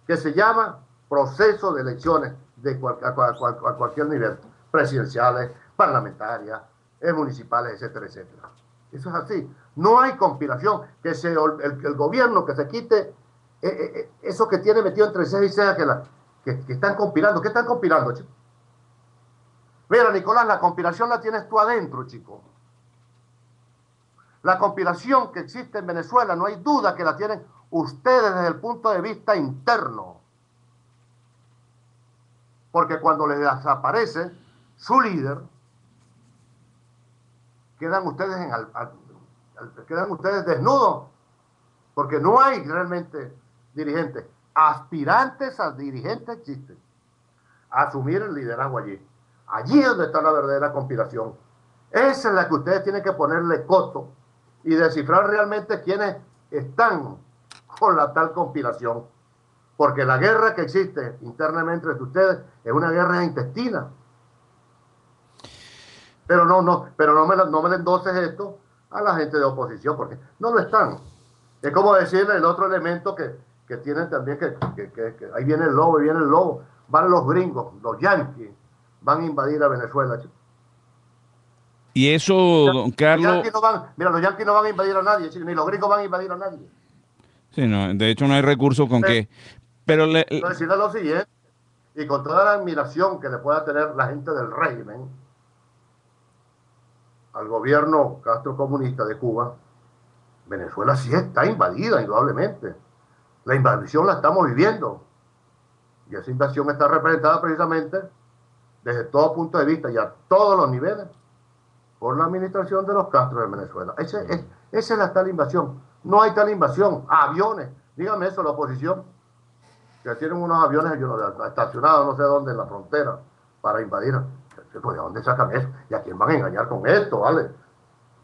que se llama proceso de elecciones a cualquier nivel, presidenciales, parlamentarias, municipales, etcétera, etcétera. Eso es así. No hay conspiración. Que el gobierno que se quite eso que tiene metido entre ceja y ceja que están conspirando. ¿Qué están conspirando, chico? Mira, Nicolás, la conspiración la tienes tú adentro, chico. La conspiración que existe en Venezuela, no hay duda que la tienen ustedes desde el punto de vista interno. Porque cuando les desaparece su líder, quedan ustedes desnudos, porque no hay realmente dirigentes. Aspirantes a dirigentes existen. A asumir el liderazgo allí. Allí es donde está la verdadera conspiración. Esa es la que ustedes tienen que ponerle coto y descifrar realmente quiénes están con la tal conspiración. Porque la guerra que existe internamente entre ustedes es una guerra intestina. Pero no me le endoses esto a la gente de oposición, porque no lo están. Es como decirle el otro elemento que tienen también, que ahí viene el lobo, van los gringos, los yanquis, van a invadir a Venezuela. Y eso, don Carlos... Los yanquis no van a invadir a nadie, ni los gringos van a invadir a nadie. Sí, no, de hecho no hay recursos con qué. Pero decirle lo siguiente, y con toda la admiración que le pueda tener la gente del régimen al gobierno castrocomunista de Cuba, Venezuela sí está invadida, indudablemente. La invasión la estamos viviendo. Y esa invasión está representada precisamente desde todo punto de vista y a todos los niveles por la administración de los Castro de Venezuela. Esa es la tal invasión. No hay tal invasión. Aviones. Dígame eso, la oposición. Que tienen unos aviones estacionados no sé dónde en la frontera para invadir. Pues, ¿de dónde sacan eso? ¿Y a quién van a engañar con esto? ¿Vale?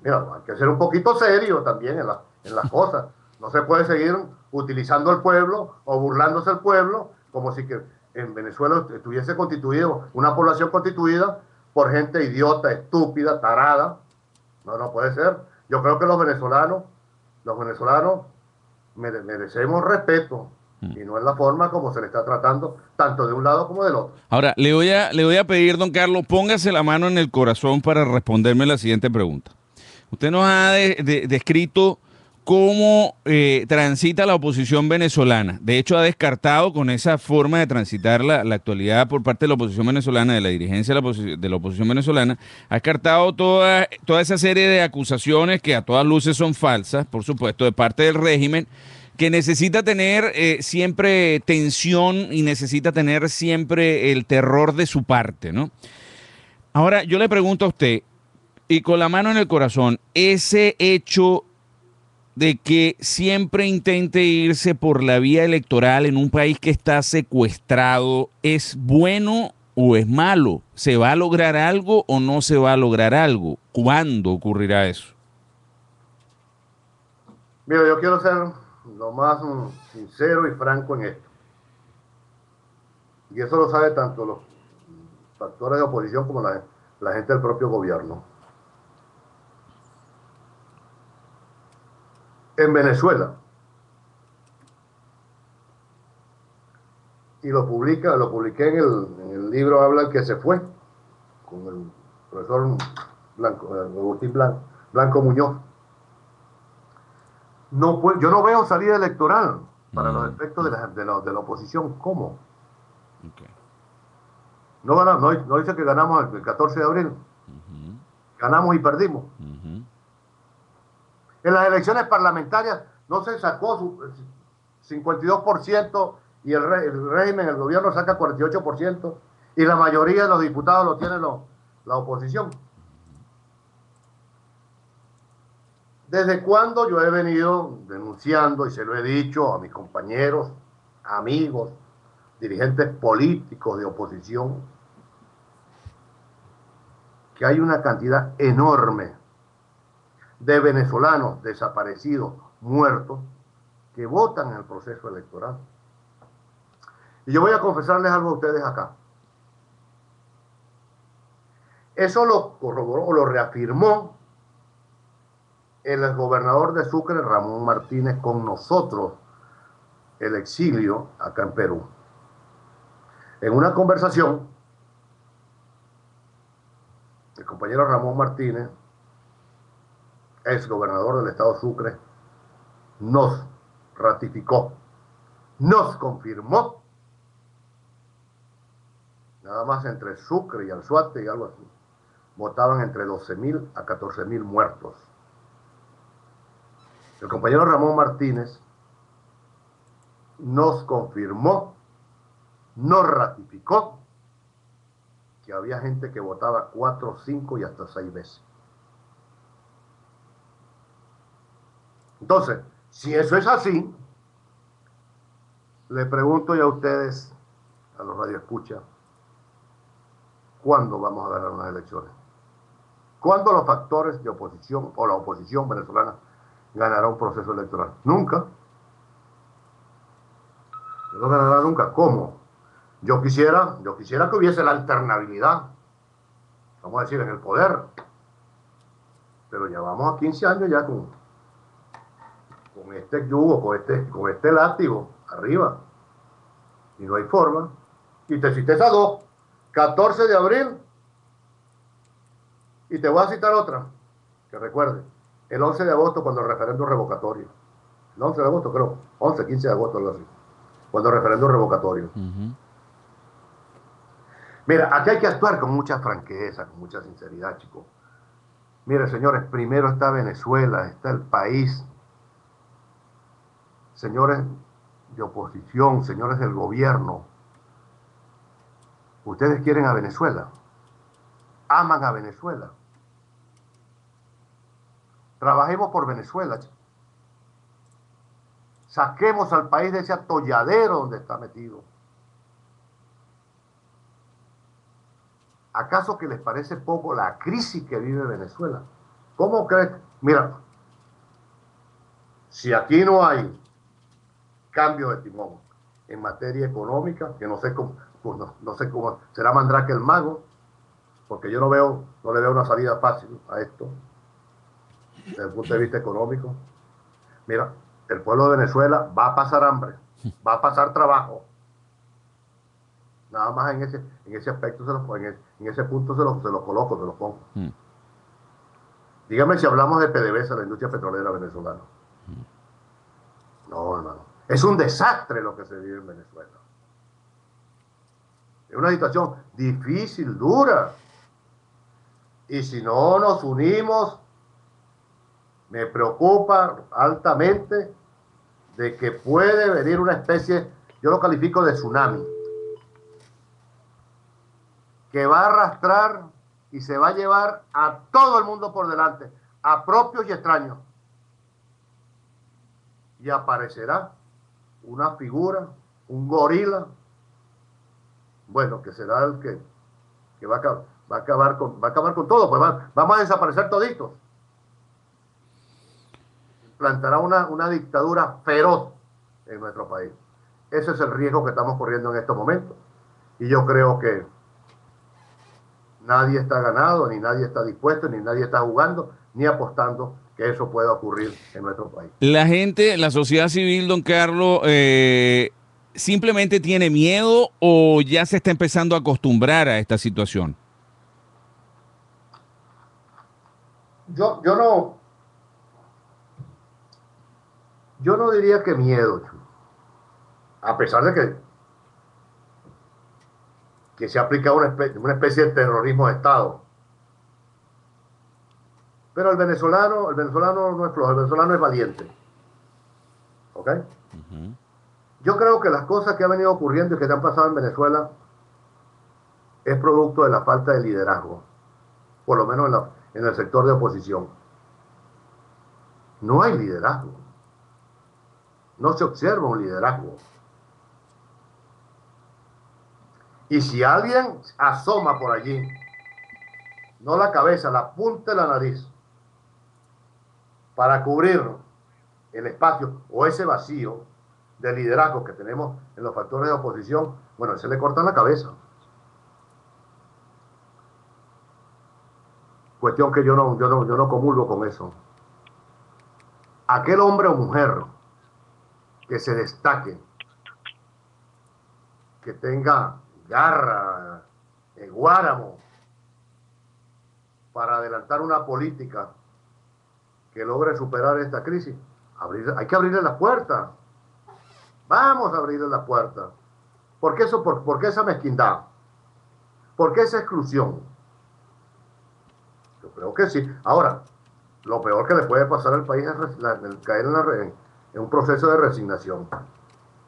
Mira, hay que ser un poquito serio también en las cosas. No se puede seguir utilizando el pueblo o burlándose del pueblo como si que en Venezuela estuviese constituido, una población constituida por gente idiota, estúpida, tarada. No puede ser. Yo creo que los venezolanos merecemos respeto. Y no es la forma como se le está tratando, tanto de un lado como del otro. Ahora, le voy a pedir, don Carlos, póngase la mano en el corazón para responderme la siguiente pregunta. Usted nos ha descrito cómo transita la oposición venezolana. De hecho, ha descartado con esa forma de transitar la actualidad por parte de la oposición venezolana, de la dirigencia de la oposición venezolana, ha descartado toda esa serie de acusaciones que a todas luces son falsas, por supuesto, de parte del régimen, que necesita tener siempre tensión y necesita tener siempre el terror de su parte, ¿no? Ahora, yo le pregunto a usted, y con la mano en el corazón, ese hecho de que siempre intente irse por la vía electoral en un país que está secuestrado, ¿es bueno o es malo? ¿Se va a lograr algo o no se va a lograr algo? ¿Cuándo ocurrirá eso? Mira, yo quiero ser lo más sincero y franco en esto. Y eso lo sabe tanto los factores de oposición como la gente del propio gobierno. En Venezuela, y lo publiqué en el libro Habla el que se fue, con el profesor Agustín Blanco Muñoz. Yo no veo salida electoral para los efectos de la oposición. ¿Cómo? Okay. No dice que ganamos el 14 de abril. Ganamos y perdimos. En las elecciones parlamentarias no se sacó su 52% y el régimen, el gobierno saca 48% y la mayoría de los diputados lo tiene la oposición. ¿Desde cuándo yo he venido denunciando, y se lo he dicho a mis compañeros, amigos, dirigentes políticos de oposición, que hay una cantidad enorme de venezolanos desaparecidos, muertos, que votan en el proceso electoral? Y yo voy a confesarles algo a ustedes acá. Eso lo corroboró o lo reafirmó el gobernador de Sucre, Ramón Martínez, con nosotros, el exilio acá en Perú. En una conversación, el compañero Ramón Martínez, ex gobernador del estado Sucre, nos ratificó, nos confirmó, nada más entre Sucre y Anzoátegui y algo así, votaban entre 12.000 a 14.000 muertos. El compañero Ramón Martínez nos confirmó, nos ratificó que había gente que votaba 4, 5 y hasta 6 veces. Entonces, si eso es así, le pregunto yo a ustedes, a los radioescuchas, ¿cuándo vamos a ganar unas elecciones? ¿Cuándo los factores de oposición o la oposición venezolana ganará un proceso electoral? Nunca. No ganará nunca. ¿Cómo? Yo quisiera que hubiese la alternabilidad, vamos a decir, en el poder. Pero ya vamos a 15 años ya con este yugo, con este látigo arriba. Y no hay forma. Y te cité esas dos. 14 de abril. Y te voy a citar otra, que recuerde. El 11 de agosto, cuando el referéndum revocatorio. El 11 de agosto, creo. 11, 15 de agosto, algo así. Cuando el referéndum revocatorio. Mira, aquí hay que actuar con mucha franqueza, con mucha sinceridad, chicos. Mire, señores, primero está Venezuela, está el país. Señores de oposición, señores del gobierno, ustedes quieren a Venezuela, aman a Venezuela. Trabajemos por Venezuela. Saquemos al país de ese atolladero donde está metido. ¿Acaso que les parece poco la crisis que vive Venezuela? ¿Cómo creen? Mira, si aquí no hay cambio de timón en materia económica, que no sé cómo, no sé cómo será Mandrake el mago, porque yo no le veo una salida fácil a esto desde el punto de vista económico. Mira, el pueblo de Venezuela va a pasar hambre, va a pasar trabajo. Nada más en ese aspecto, en ese punto se los coloco, se los pongo. Dígame si hablamos de PDVSA, la industria petrolera venezolana. No, hermano. Es un desastre lo que se vive en Venezuela. Es una situación difícil, dura. Y si no nos unimos, me preocupa altamente de que puede venir una especie, yo lo califico de tsunami, que va a arrastrar y se va a llevar a todo el mundo por delante, a propios y extraños. Y aparecerá una figura, un gorila, bueno, que será el que va a acabar con todo, pues vamos a desaparecer toditos. Plantará una dictadura feroz en nuestro país. Ese es el riesgo que estamos corriendo en estos momentos. Y yo creo que nadie está ganado, ni nadie está dispuesto, ni nadie está jugando, ni apostando que eso pueda ocurrir en nuestro país. La gente, la sociedad civil, don Carlos, simplemente tiene miedo o ya se está empezando a acostumbrar a esta situación. Yo no diría que miedo, a pesar de que se ha aplicado una especie de terrorismo de Estado. Pero el venezolano no es flojo, el venezolano es valiente. ¿Ok? Uh-huh. Yo creo que las cosas que han venido ocurriendo y que han pasado en Venezuela es producto de la falta de liderazgo, por lo menos en el sector de oposición. No hay liderazgo. No se observa un liderazgo. Y si alguien asoma por allí, no la cabeza, la punta de la nariz, para cubrir el espacio o ese vacío de liderazgo que tenemos en los factores de oposición, bueno, se le cortan la cabeza. Cuestión que yo no comulgo con eso. Aquel hombre o mujer que se destaque, que tenga garra, guáramo, para adelantar una política que logre superar esta crisis, hay que abrirle las puertas. Vamos a abrirle las puertas. ¿Por qué eso? ¿Por qué esa mezquindad? ¿Por qué esa exclusión? Yo creo que sí. Ahora, lo peor que le puede pasar al país es caer en un proceso de resignación.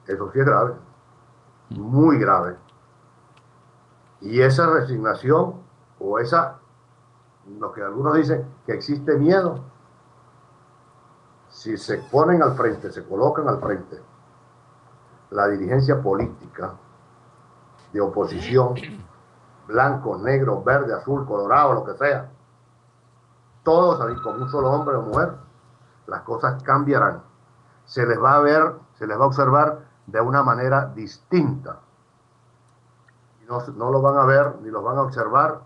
Eso sí es grave. Muy grave. Y esa resignación, o lo que algunos dicen que existe miedo, si se ponen al frente, se colocan al frente la dirigencia política de oposición, blanco, negro, verde, azul, colorado, lo que sea, todos ahí con un solo hombre o mujer, las cosas cambiarán. Se les va a ver, se les va a observar de una manera distinta. No lo van a ver ni los van a observar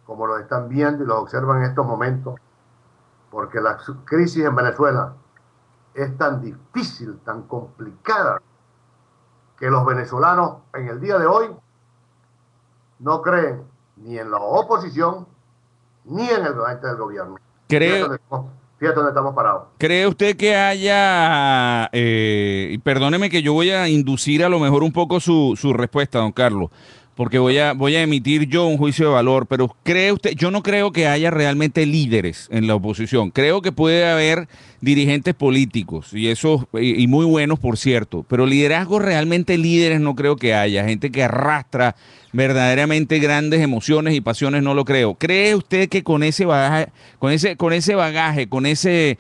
como lo están viendo y lo observan en estos momentos, porque la crisis en Venezuela es tan difícil, tan complicada, que los venezolanos en el día de hoy no creen ni en la oposición ni en el gobernante del gobierno. Fíjate dónde estamos parados. ¿Cree usted que haya, y perdóneme que yo voy a inducir a lo mejor un poco su respuesta, don Carlos, porque voy a emitir yo un juicio de valor, pero ¿cree usted? Yo no creo que haya realmente líderes en la oposición. Creo que puede haber dirigentes políticos, y muy buenos, por cierto, pero liderazgos realmente líderes no creo que haya. Gente que arrastra verdaderamente grandes emociones y pasiones, no lo creo. ¿Cree usted que con ese bagaje, con ese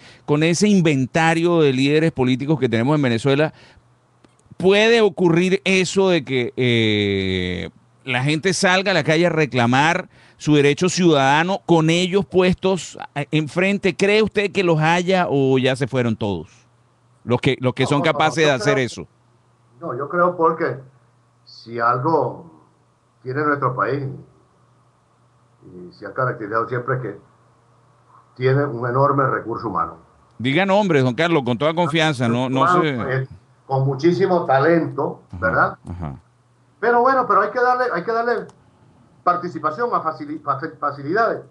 inventario de líderes políticos que tenemos en Venezuela, puede ocurrir eso de que la gente salga a la calle a reclamar su derecho ciudadano con ellos puestos enfrente? ¿Cree usted que los haya o ya se fueron todos los que son capaces de hacer eso? No, yo creo, porque si algo tiene nuestro país y se ha caracterizado siempre, que tiene un enorme recurso humano. Diga nombres, don Carlos, con toda confianza. No sé. Con muchísimo talento, ¿verdad? Ajá. Pero bueno, hay que darle participación, a facilidades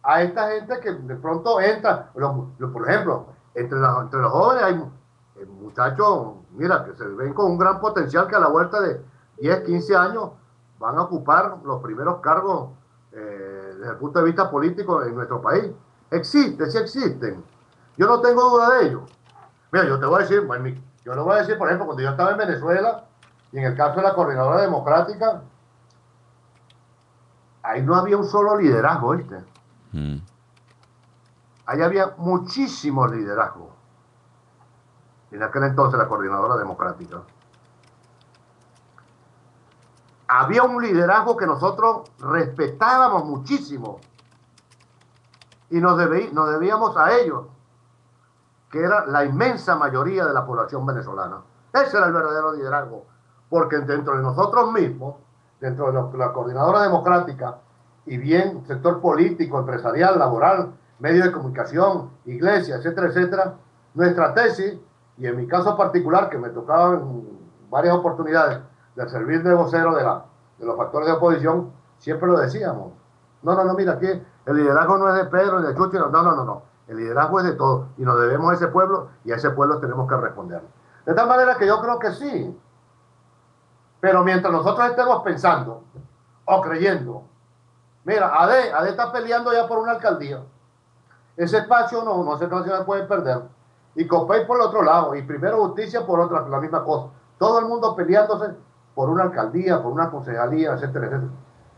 a esta gente que de pronto entra, por ejemplo, Entre los jóvenes hay muchachos, mira, que se ven con un gran potencial que a la vuelta de 10, 15 años van a ocupar los primeros cargos desde el punto de vista político en nuestro país. Existen, sí existen. Yo no tengo duda de ello. Mira, yo te voy a decir, yo le voy a decir, por ejemplo, cuando yo estaba en Venezuela, y en el caso de la Coordinadora Democrática, ahí no había un solo liderazgo, ¿viste? Ahí había muchísimos liderazgos. En aquel entonces la Coordinadora Democrática. Había un liderazgo que nosotros respetábamos muchísimo y nos debíamos a ellos, que era la inmensa mayoría de la población venezolana. Ese era el verdadero liderazgo, porque dentro de nosotros mismos, dentro de la Coordinadora Democrática, y bien sector político, empresarial, laboral, medios de comunicación, iglesia, etcétera, etcétera, nuestra tesis, y en mi caso particular, que me tocaba en varias oportunidades de servir de vocero de los factores de oposición, siempre lo decíamos. No, mira, aquí el liderazgo no es de Pedro ni de Chuchi, no. El liderazgo es de todos y nos debemos a ese pueblo y a ese pueblo tenemos que responder. De tal manera que yo creo que sí. Pero mientras nosotros estemos pensando o creyendo, mira, AD está peleando ya por una alcaldía. Ese espacio no se puede perder. Y COPEI por el otro lado, y Primero Justicia por otra, la misma cosa. Todo el mundo peleándose por una alcaldía, por una concejalía, etcétera, etcétera.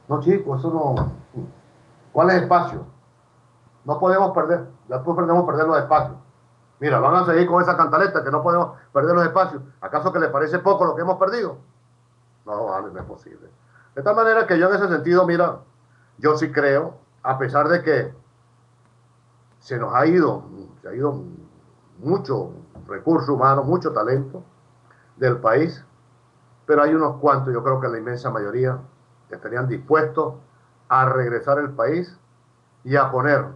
No, chicos, eso no. ¿Cuál es el espacio? No podemos perder. Después podemos perder los espacios. Mira, van a seguir con esa cantaleta que no podemos perder los espacios. ¿Acaso que les parece poco lo que hemos perdido? No, vale, no es posible. De tal manera que yo en ese sentido, mira, yo sí creo, a pesar de que se ha ido mucho recurso humano, mucho talento del país, pero hay unos cuantos, yo creo que la inmensa mayoría, que estarían dispuestos a regresar al país y a poner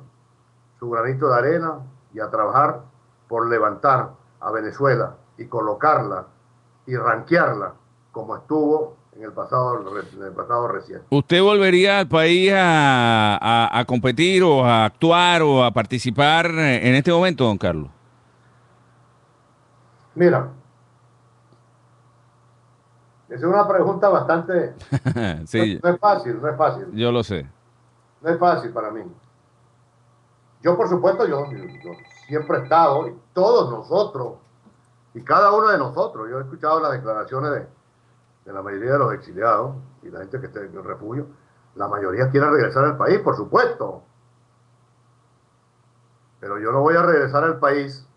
su granito de arena y a trabajar por levantar a Venezuela y colocarla y ranquearla como estuvo en el pasado reciente. ¿Usted volvería al país a competir o a actuar o a participar en este momento, don Carlos? Mira, es una pregunta bastante... Sí. No es fácil. Yo lo sé. No es fácil para mí. Yo, por supuesto, yo siempre he estado, y todos nosotros, y cada uno de nosotros, yo he escuchado las declaraciones de la mayoría de los exiliados y la gente que está en el refugio, la mayoría quiere regresar al país, por supuesto. Pero yo no voy a regresar al país,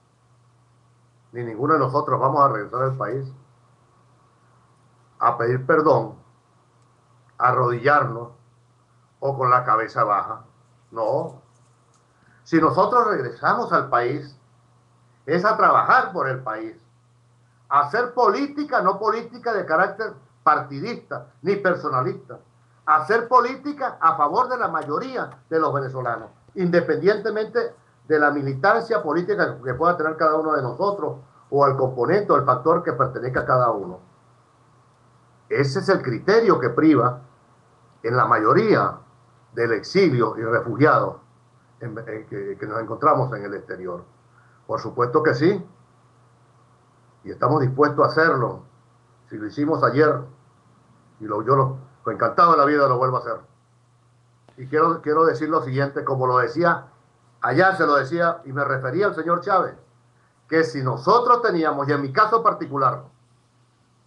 ni ninguno de nosotros vamos a regresar al país a pedir perdón, a arrodillarnos o con la cabeza baja. No. Si nosotros regresamos al país, es a trabajar por el país, a hacer política, no política de carácter partidista ni personalista, a hacer política a favor de la mayoría de los venezolanos, independientemente de la militancia política que pueda tener cada uno de nosotros o al componente o al factor que pertenezca a cada uno. Ese es el criterio que priva en la mayoría del exilio y refugiados que nos encontramos en el exterior. Por supuesto que sí, y estamos dispuestos a hacerlo. Si lo hicimos ayer, y encantado de la vida lo vuelvo a hacer. Y quiero decir lo siguiente, como lo decía, allá se lo decía, y me refería al señor Chávez, que si nosotros teníamos, y en mi caso particular,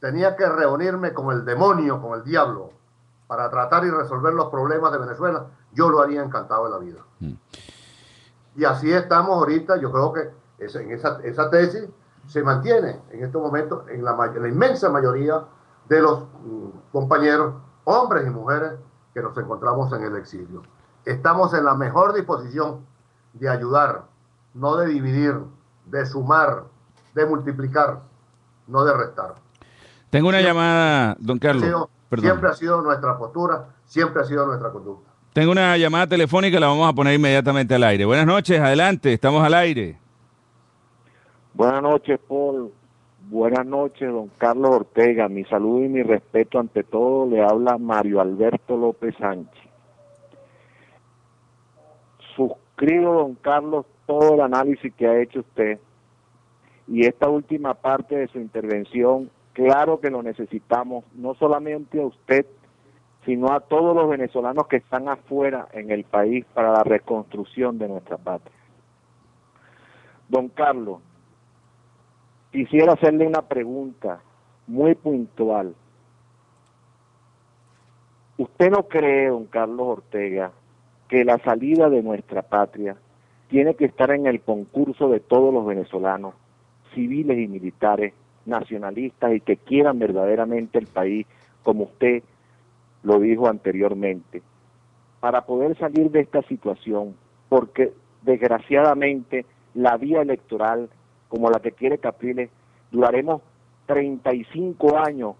tenía que reunirme con el demonio, con el diablo, para tratar y resolver los problemas de Venezuela, yo lo haría encantado de la vida. Y así estamos ahorita. Yo creo que esa tesis se mantiene en estos momentos en la inmensa mayoría de los compañeros, hombres y mujeres, que nos encontramos en el exilio. Estamos en la mejor disposición de ayudar, no de dividir, de sumar, de multiplicar, no de restar. Tengo una llamada, don Carlos. Siempre ha sido nuestra postura, siempre ha sido nuestra conducta. Tengo una llamada telefónica, la vamos a poner inmediatamente al aire. Buenas noches, adelante, estamos al aire. Buenas noches, Paul. Buenas noches, don Carlos Ortega. Mi saludo y mi respeto ante todo. Le habla Mario Alberto López Sánchez. Sus suscribo, don Carlos, todo el análisis que ha hecho usted y esta última parte de su intervención. Claro que lo necesitamos, no solamente a usted, sino a todos los venezolanos que están afuera en el país para la reconstrucción de nuestra patria. Don Carlos, quisiera hacerle una pregunta muy puntual. ¿Usted no cree, don Carlos Ortega, que la salida de nuestra patria tiene que estar en el concurso de todos los venezolanos, civiles y militares, nacionalistas y que quieran verdaderamente el país, como usted lo dijo anteriormente, para poder salir de esta situación? Porque desgraciadamente la vía electoral, como la que quiere Capriles, duraremos 35 años.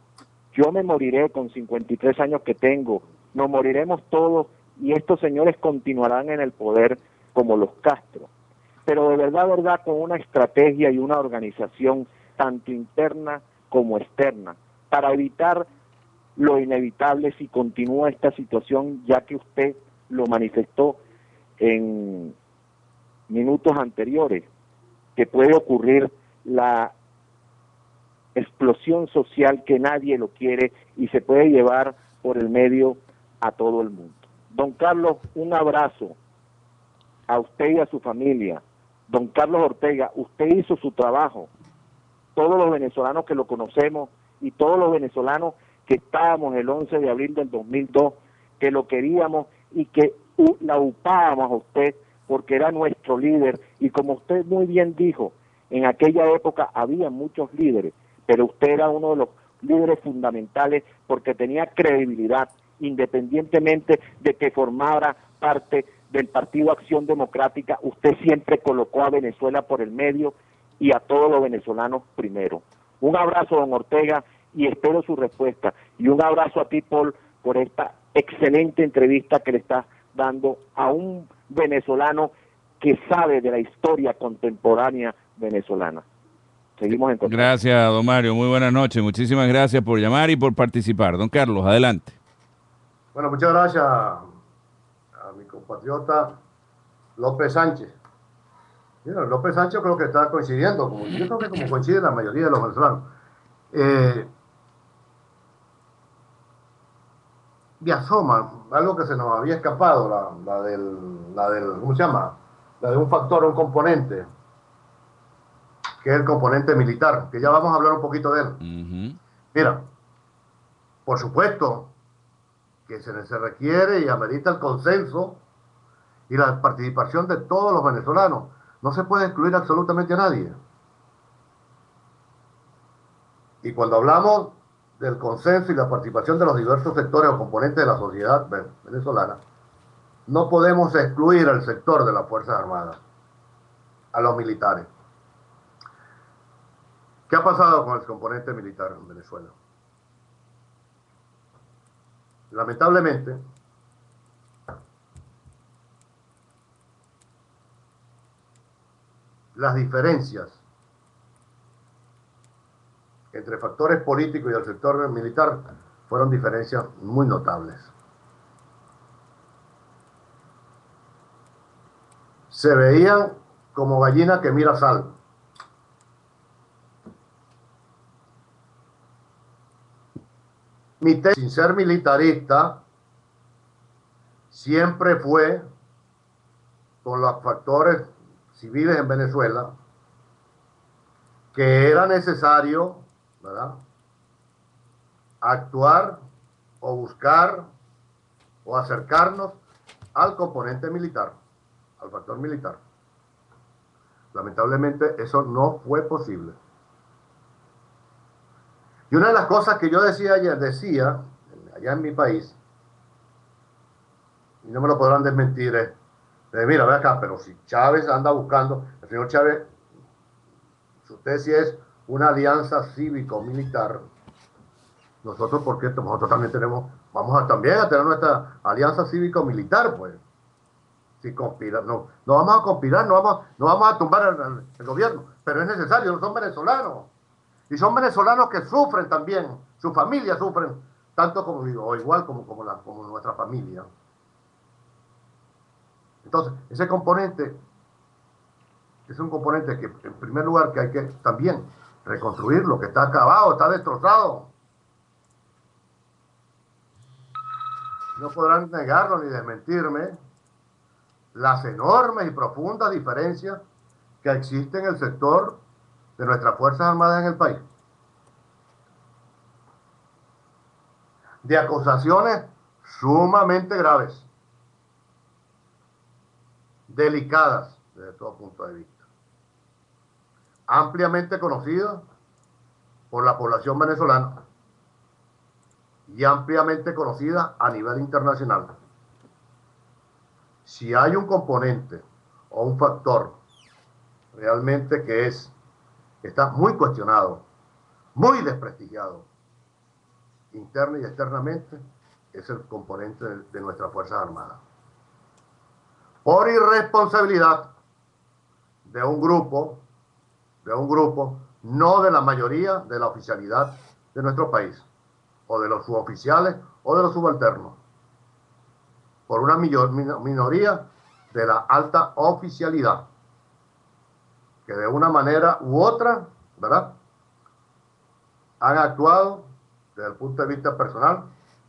Yo me moriré con 53 años que tengo, nos moriremos todos y estos señores continuarán en el poder como los Castro. Pero de verdad, con una estrategia y una organización tanto interna como externa, para evitar lo inevitable si continúa esta situación, ya que usted lo manifestó en minutos anteriores, que puede ocurrir la explosión social que nadie lo quiere y se puede llevar por el medio a todo el mundo. Don Carlos, un abrazo a usted y a su familia. Don Carlos Ortega, usted hizo su trabajo. Todos los venezolanos que lo conocemos y todos los venezolanos que estábamos el 11 de abril del 2002, que lo queríamos y que la upábamos a usted porque era nuestro líder. Y como usted muy bien dijo, en aquella época había muchos líderes, pero usted era uno de los líderes fundamentales porque tenía credibilidad, independientemente de que formara parte del Partido Acción Democrática. Usted siempre colocó a Venezuela por el medio y a todos los venezolanos primero. Un abrazo, don Ortega, y espero su respuesta. Y un abrazo a ti, Paul, por esta excelente entrevista que le estás dando a un venezolano que sabe de la historia contemporánea venezolana. Seguimos en contacto. Gracias, don Mario. Muy buenas noches. Muchísimas gracias por llamar y por participar. Don Carlos, adelante. Bueno, muchas gracias a mi compatriota López Sánchez. Mira, López Sánchez creo que está coincidiendo, yo creo que como coincide la mayoría de los venezolanos. Me asoma algo que se nos había escapado, la del, ¿cómo se llama? La de un factor, un componente, que es el componente militar, que ya vamos a hablar un poquito de él. Mira, por supuesto que se requiere y amerita el consenso y la participación de todos los venezolanos. No se puede excluir absolutamente a nadie. Y cuando hablamos del consenso y la participación de los diversos sectores o componentes de la sociedad venezolana, no podemos excluir al sector de las Fuerzas Armadas, a los militares. ¿Qué ha pasado con el componente militar en Venezuela? Lamentablemente, las diferencias entre factores políticos y el sector militar fueron diferencias muy notables. Se veían como gallina que mira sal. Mi tesis, sin ser militarista, siempre fue con los factores civiles en Venezuela, que era necesario, ¿verdad?, actuar o buscar o acercarnos al componente militar, al factor militar. Lamentablemente eso no fue posible. Y una de las cosas que yo decía allá en mi país, y no me lo podrán desmentir, es, mira, ve acá, pero si Chávez anda buscando, el señor Chávez, su tesis es una alianza cívico-militar, nosotros, porque nosotros también tenemos, también a tener nuestra alianza cívico-militar, pues. Si conspira, no vamos a conspirar, no vamos a tumbar el gobierno, pero es necesario, no son venezolanos. Y son venezolanos que sufren también, su familia sufren, tanto como digo, o igual como nuestra familia. Entonces, ese componente es un componente que, en primer lugar, que hay que también reconstruir lo que está acabado, está destrozado. No podrán negarlo ni desmentirme las enormes y profundas diferencias que existen en el sector de nuestras Fuerzas Armadas en el país. De acusaciones sumamente graves, delicadas desde todo punto de vista, ampliamente conocidas por la población venezolana y ampliamente conocidas a nivel internacional. Si hay un componente o un factor realmente que está muy cuestionado, muy desprestigiado, interna y externamente, es el componente de nuestras Fuerzas Armadas. Por irresponsabilidad de un grupo, no de la mayoría de la oficialidad de nuestro país, o de los suboficiales o de los subalternos, por una minoría de la alta oficialidad, que de una manera u otra, ¿verdad?, han actuado desde el punto de vista personal,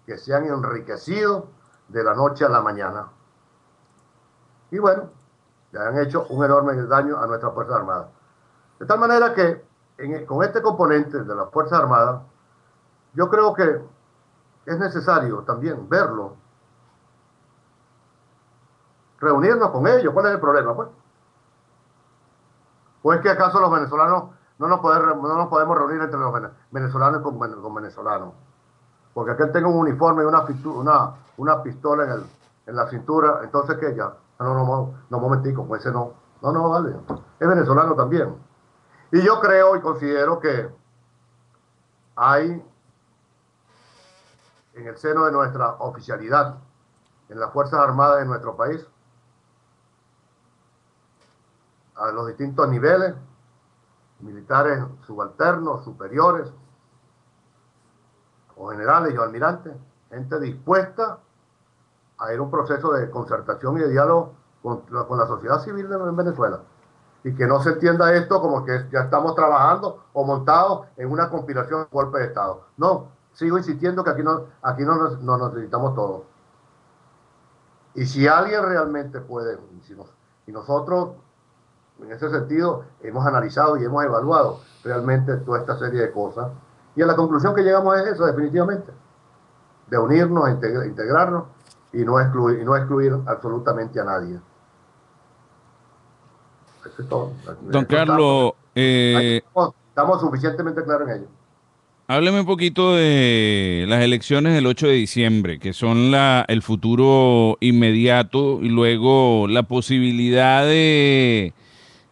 que se han enriquecido de la noche a la mañana. Y bueno, le han hecho un enorme daño a nuestras Fuerzas Armadas. De tal manera que con este componente de las Fuerzas Armadas, yo creo que es necesario también verlo, reunirnos con ellos. ¿Cuál es el problema, pues? ¿O es que acaso los venezolanos no nos podemos reunir entre los venezolanos con venezolanos? Porque aquel tenga un uniforme y una pistola en la cintura, entonces ¿qué? Ya, no, momentico, pues ese no, vale, es venezolano también. Y yo creo y considero que hay en el seno de nuestra oficialidad, en las Fuerzas Armadas de nuestro país, a los distintos niveles, militares subalternos, superiores, o generales y almirantes, gente dispuesta a ir a un proceso de concertación y de diálogo con la sociedad civil en Venezuela. Y que no se entienda esto como que ya estamos trabajando o montados en una conspiración de golpe de Estado. No, sigo insistiendo que aquí no nos necesitamos todos. Y si alguien realmente puede, y nosotros en ese sentido hemos analizado y hemos evaluado realmente toda esta serie de cosas, y a la conclusión que llegamos es eso, definitivamente, de unirnos, integrarnos y no excluir absolutamente a nadie. Eso es todo. Don Carlos, estamos suficientemente claros en ello. Hábleme un poquito de las elecciones del 8 de diciembre, que son el futuro inmediato, y luego la posibilidad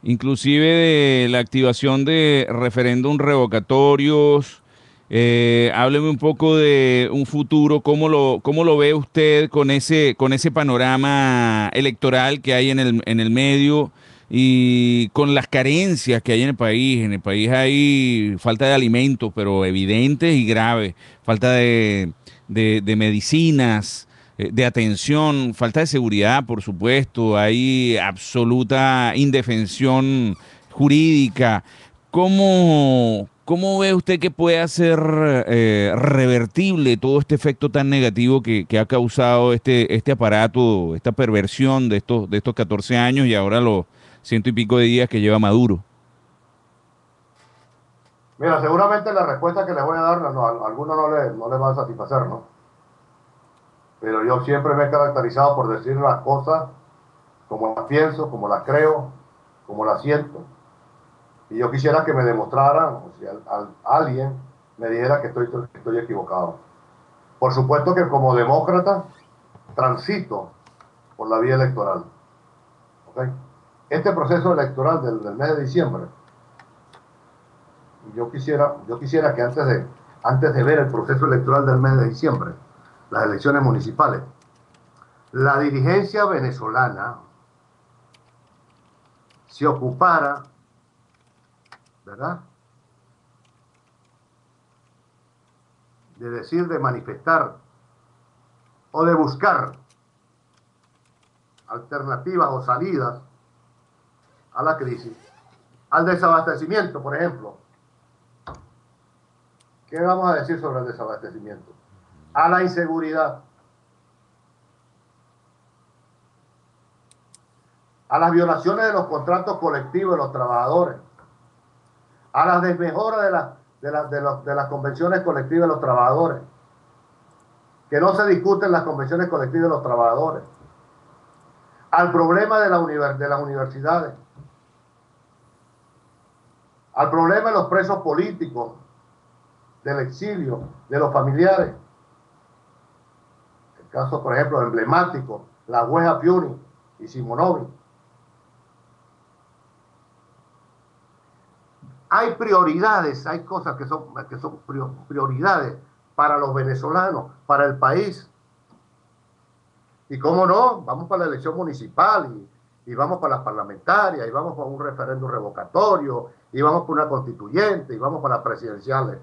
inclusive de la activación de referéndum revocatorios. Hábleme un poco de un futuro, cómo lo ve usted con ese panorama electoral que hay en el medio y con las carencias que hay en el país. En el país hay falta de alimentos, pero evidentes y graves, falta de medicinas, de atención, falta de seguridad, por supuesto, hay absoluta indefensión jurídica. ¿Cómo ve usted que puede hacer revertible todo este efecto tan negativo que ha causado este aparato, esta perversión de estos 14 años y ahora los 100 y pico de días que lleva Maduro? Mira, seguramente la respuesta que les voy a dar a algunos no les va a satisfacer, ¿no? Pero yo siempre me he caracterizado por decir las cosas como las pienso, como las creo, como las siento. Y yo quisiera que me demostraran, o sea, alguien me dijera que estoy equivocado. Por supuesto que como demócrata transito por la vía electoral. ¿Okay? Este proceso electoral del mes de diciembre, yo quisiera que antes de ver el proceso electoral del mes de diciembre, las elecciones municipales, la dirigencia venezolana se ocupara, ¿verdad?, de decir, de manifestar o de buscar alternativas o salidas a la crisis, al desabastecimiento, por ejemplo. ¿Qué vamos a decir sobre el desabastecimiento? A la inseguridad, a las violaciones de los contratos colectivos de los trabajadores, a las desmejoras de las convenciones colectivas de los trabajadores, que no se discuten las convenciones colectivas de los trabajadores, al problema de las universidades, al problema de los presos políticos, del exilio, de los familiares. El caso, por ejemplo, emblemático, la jueza Piuni y Simonovi. Hay prioridades, hay cosas que son prioridades para los venezolanos, para el país. Y cómo no, vamos para la elección municipal y vamos para las parlamentarias y vamos para un referéndum revocatorio y vamos para una constituyente y vamos para las presidenciales.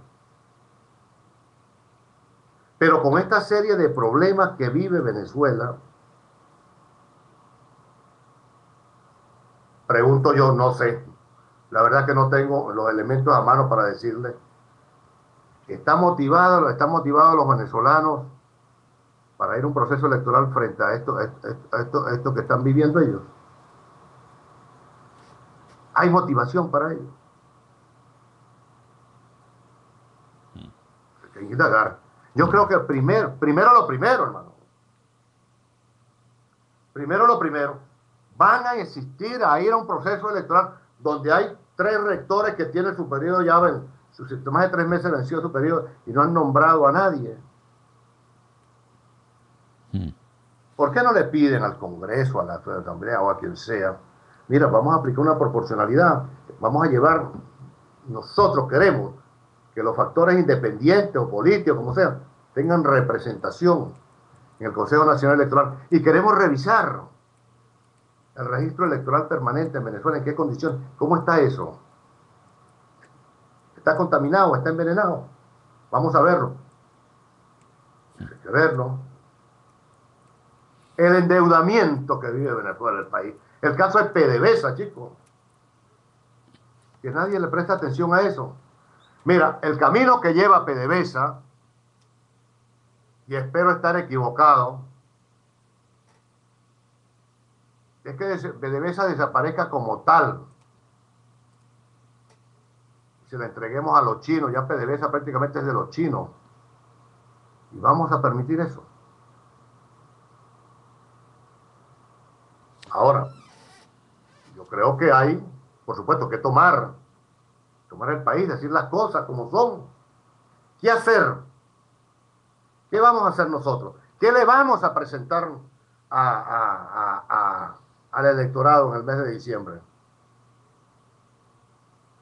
Pero con esta serie de problemas que vive Venezuela, pregunto yo, no sé, la verdad que no tengo los elementos a mano para decirle, ¿están motivados los venezolanos para ir a un proceso electoral frente a esto que están viviendo ellos? ¿Hay motivación para ello? Hay que indagar. Yo creo que primero lo primero, hermano. Primero lo primero. Van a insistir a ir a un proceso electoral donde hay 3 rectores que tienen su periodo ya, más de 3 meses vencido su periodo y no han nombrado a nadie. ¿Por qué no le piden al Congreso, a la Asamblea o a quien sea, mira, vamos a aplicar una proporcionalidad, vamos a llevar, nosotros queremos que los factores independientes o políticos, como sea, tengan representación en el Consejo Nacional Electoral y queremos revisar el registro electoral permanente en Venezuela, en qué condiciones, cómo está eso, está contaminado, está envenenado, vamos a verlo, hay que verlo. El endeudamiento que vive Venezuela, el país, el caso es PDVSA, chicos, que nadie le presta atención a eso. Mira, el camino que lleva a PDVSA, y espero estar equivocado, es que PDVSA desaparezca como tal. Se la entreguemos a los chinos, ya PDVSA prácticamente es de los chinos. Y vamos a permitir eso. Ahora, yo creo que hay, por supuesto, que tomar el país, decir las cosas como son. ¿Qué hacer? ¿Qué vamos a hacer nosotros? ¿Qué le vamos a presentar al electorado en el mes de diciembre?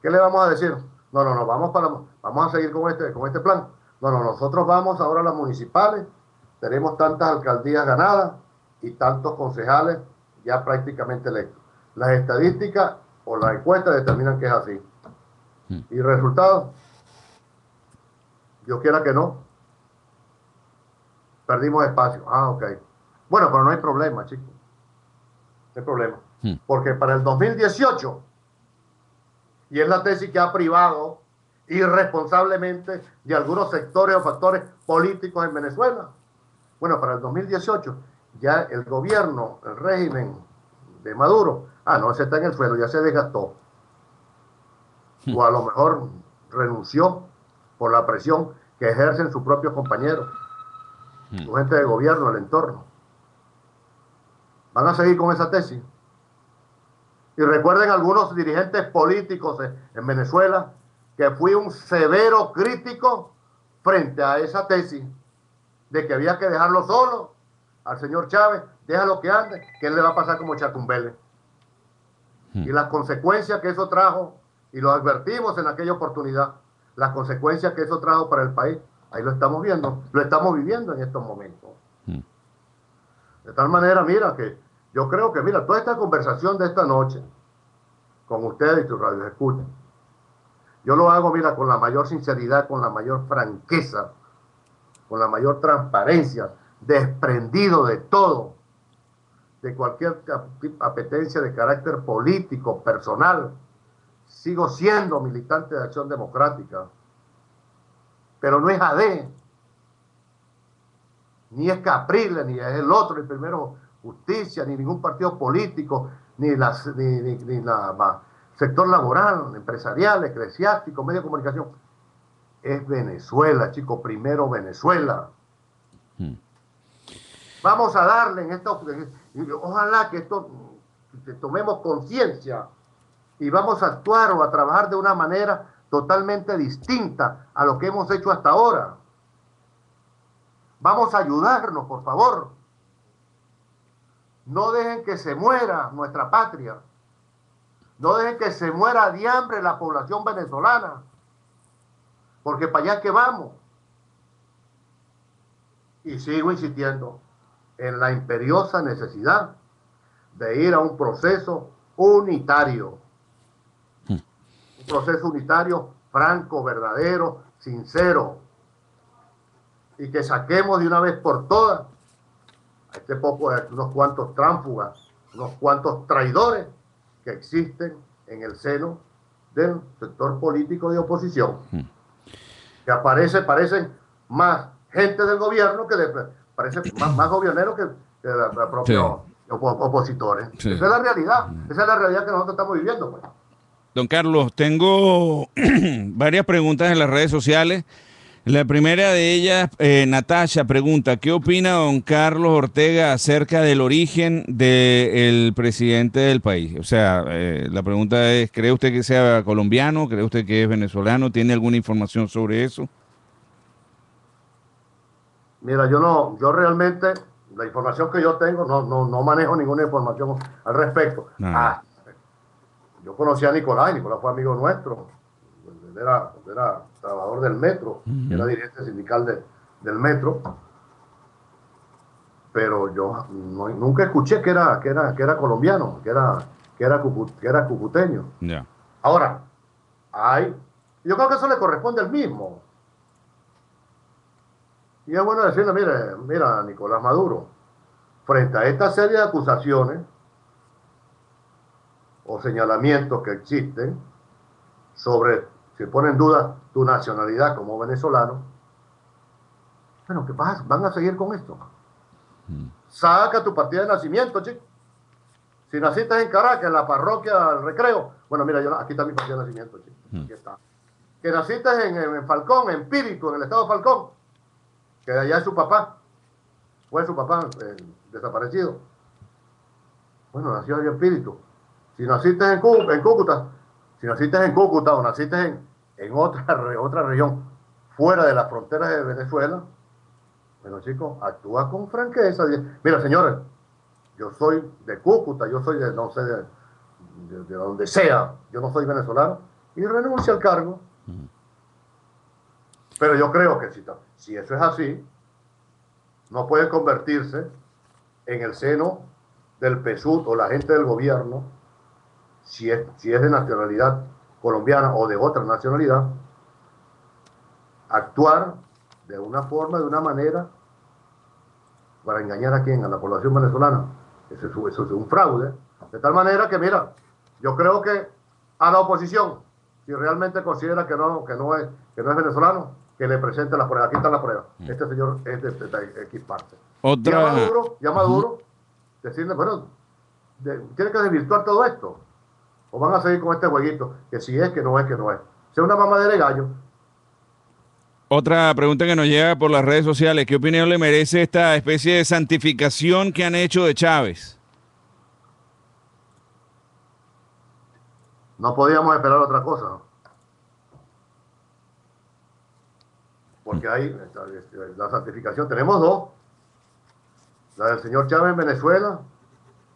¿Qué le vamos a decir? No, vamos a seguir con este plan. No, nosotros vamos ahora a las municipales, tenemos tantas alcaldías ganadas y tantos concejales ya prácticamente electos. Las estadísticas o las encuestas determinan que es así. ¿Y resultados? Dios quiera que no. Perdimos espacio. Ok. Bueno, pero no hay problema, chicos. No hay problema. Porque para el 2018, y es la tesis que ha privado irresponsablemente de algunos sectores o factores políticos en Venezuela. Bueno, para el 2018, ya el gobierno, el régimen de Maduro, ese está en el suelo, ya se desgastó. O a lo mejor renunció por la presión que ejercen sus propios compañeros, su gente de gobierno, el entorno. Van a seguir con esa tesis. Y recuerden algunos dirigentes políticos en Venezuela que fui un severo crítico frente a esa tesis de que había que dejarlo solo al señor Chávez, déjalo que ande, que él le va a pasar como Chacumbele. Y las consecuencias que eso trajo, y lo advertimos en aquella oportunidad, las consecuencias que eso trajo para el país, ahí lo estamos viendo, lo estamos viviendo en estos momentos. De tal manera, mira, que yo creo que, mira, toda esta conversación de esta noche, con ustedes y sus radios escuchan, yo lo hago, mira, con la mayor sinceridad, con la mayor franqueza, con la mayor transparencia, desprendido de todo de cualquier apetencia de carácter político, personal. Sigo siendo militante de Acción Democrática, pero no es AD, ni es Capriles, ni es el otro, ni Primero Justicia, ni ningún partido político, ni la sector laboral, empresarial, eclesiástico, medio de comunicación. Es Venezuela, chicos, primero Venezuela. Vamos a darle en esto, ojalá que tomemos conciencia y vamos a actuar o a trabajar de una manera totalmente distinta a lo que hemos hecho hasta ahora. Vamos a ayudarnos, por favor. No dejen que se muera nuestra patria. No dejen que se muera de hambre la población venezolana. Porque para allá es que vamos. Y sigo insistiendo en la imperiosa necesidad de ir a un proceso unitario. Un proceso unitario franco, verdadero, sincero. Y que saquemos de una vez por todas a unos cuantos tránsfugas, unos cuantos traidores que existen en el seno del sector político de oposición. Que parecen más gente del gobierno parecen más gobierneros que los propios opositores. Sí. Esa es la realidad. Esa es la realidad que nosotros estamos viviendo. Pues. Don Carlos, tengo varias preguntas en las redes sociales. La primera de ellas, Natasha pregunta, ¿qué opina don Carlos Ortega acerca del origen del presidente del país? O sea, la pregunta es, ¿cree usted que sea colombiano? ¿Cree usted que es venezolano? ¿Tiene alguna información sobre eso? Mira, yo realmente, la información que yo tengo, no manejo ninguna información al respecto. Yo conocí a Nicolás fue amigo nuestro. Era trabajador del metro, era dirigente sindical del metro, pero yo nunca escuché que era colombiano, que era cucuteño. Yeah. Ahora, yo creo que eso le corresponde al mismo. Y es bueno decirle, mira, Nicolás Maduro, frente a esta serie de acusaciones o señalamientos que existen se pone en duda tu nacionalidad como venezolano, bueno, ¿qué pasa? ¿Van a seguir con esto? Saca tu partida de nacimiento, chico. Si naciste en Caracas, en la parroquia del Recreo, bueno, mira, aquí está mi partida de nacimiento, chico. Aquí está. Que naciste en Falcón, en Píritu, en el estado de Falcón, que allá es su papá, fue su papá desaparecido. Bueno, nació allá en Píritu. Si naciste en Cúcuta, si naciste en Cúcuta o naciste en otra región fuera de las fronteras de Venezuela, bueno, chicos, actúa con franqueza. Mira, señores, yo soy de Cúcuta, yo soy de donde sea, yo no soy venezolano, y renuncio al cargo. Pero yo creo que si eso es así, no puede convertirse en el seno del PSUV o la gente del gobierno, si es de nacionalidad colombiana o de otra nacionalidad, actuar de una forma, de una manera, para engañar a quién, a la población venezolana. Eso es un fraude. De tal manera que, mira, yo creo que a la oposición, si realmente considera que no es venezolano, que le presente las pruebas. Aquí están las pruebas. Este señor es de X parte. Ya Maduro, decirle, bueno, tiene que desvirtuar todo esto. O van a seguir con este jueguito, que si es, que no es, que no es. Sea una mamadera de gallo. Otra pregunta que nos llega por las redes sociales, ¿qué opinión le merece esta especie de santificación que han hecho de Chávez? No podíamos esperar otra cosa, ¿no? Porque hay la santificación, tenemos dos, la del señor Chávez en Venezuela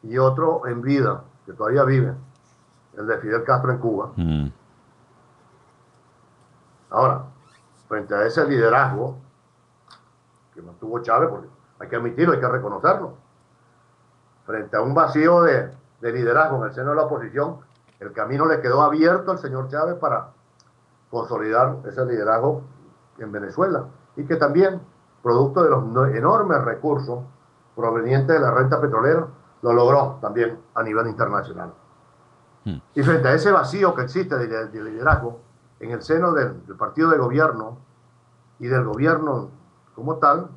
y otro en vida, que todavía vive, el de Fidel Castro en Cuba. Ahora, frente a ese liderazgo que mantuvo Chávez, porque hay que admitirlo, hay que reconocerlo, frente a un vacío de liderazgo en el seno de la oposición, el camino le quedó abierto al señor Chávez para consolidar ese liderazgo en Venezuela, y que también, producto de los enormes recursos provenientes de la renta petrolera, lo logró también a nivel internacional. Y frente a ese vacío que existe de liderazgo en el seno del partido de gobierno y del gobierno como tal,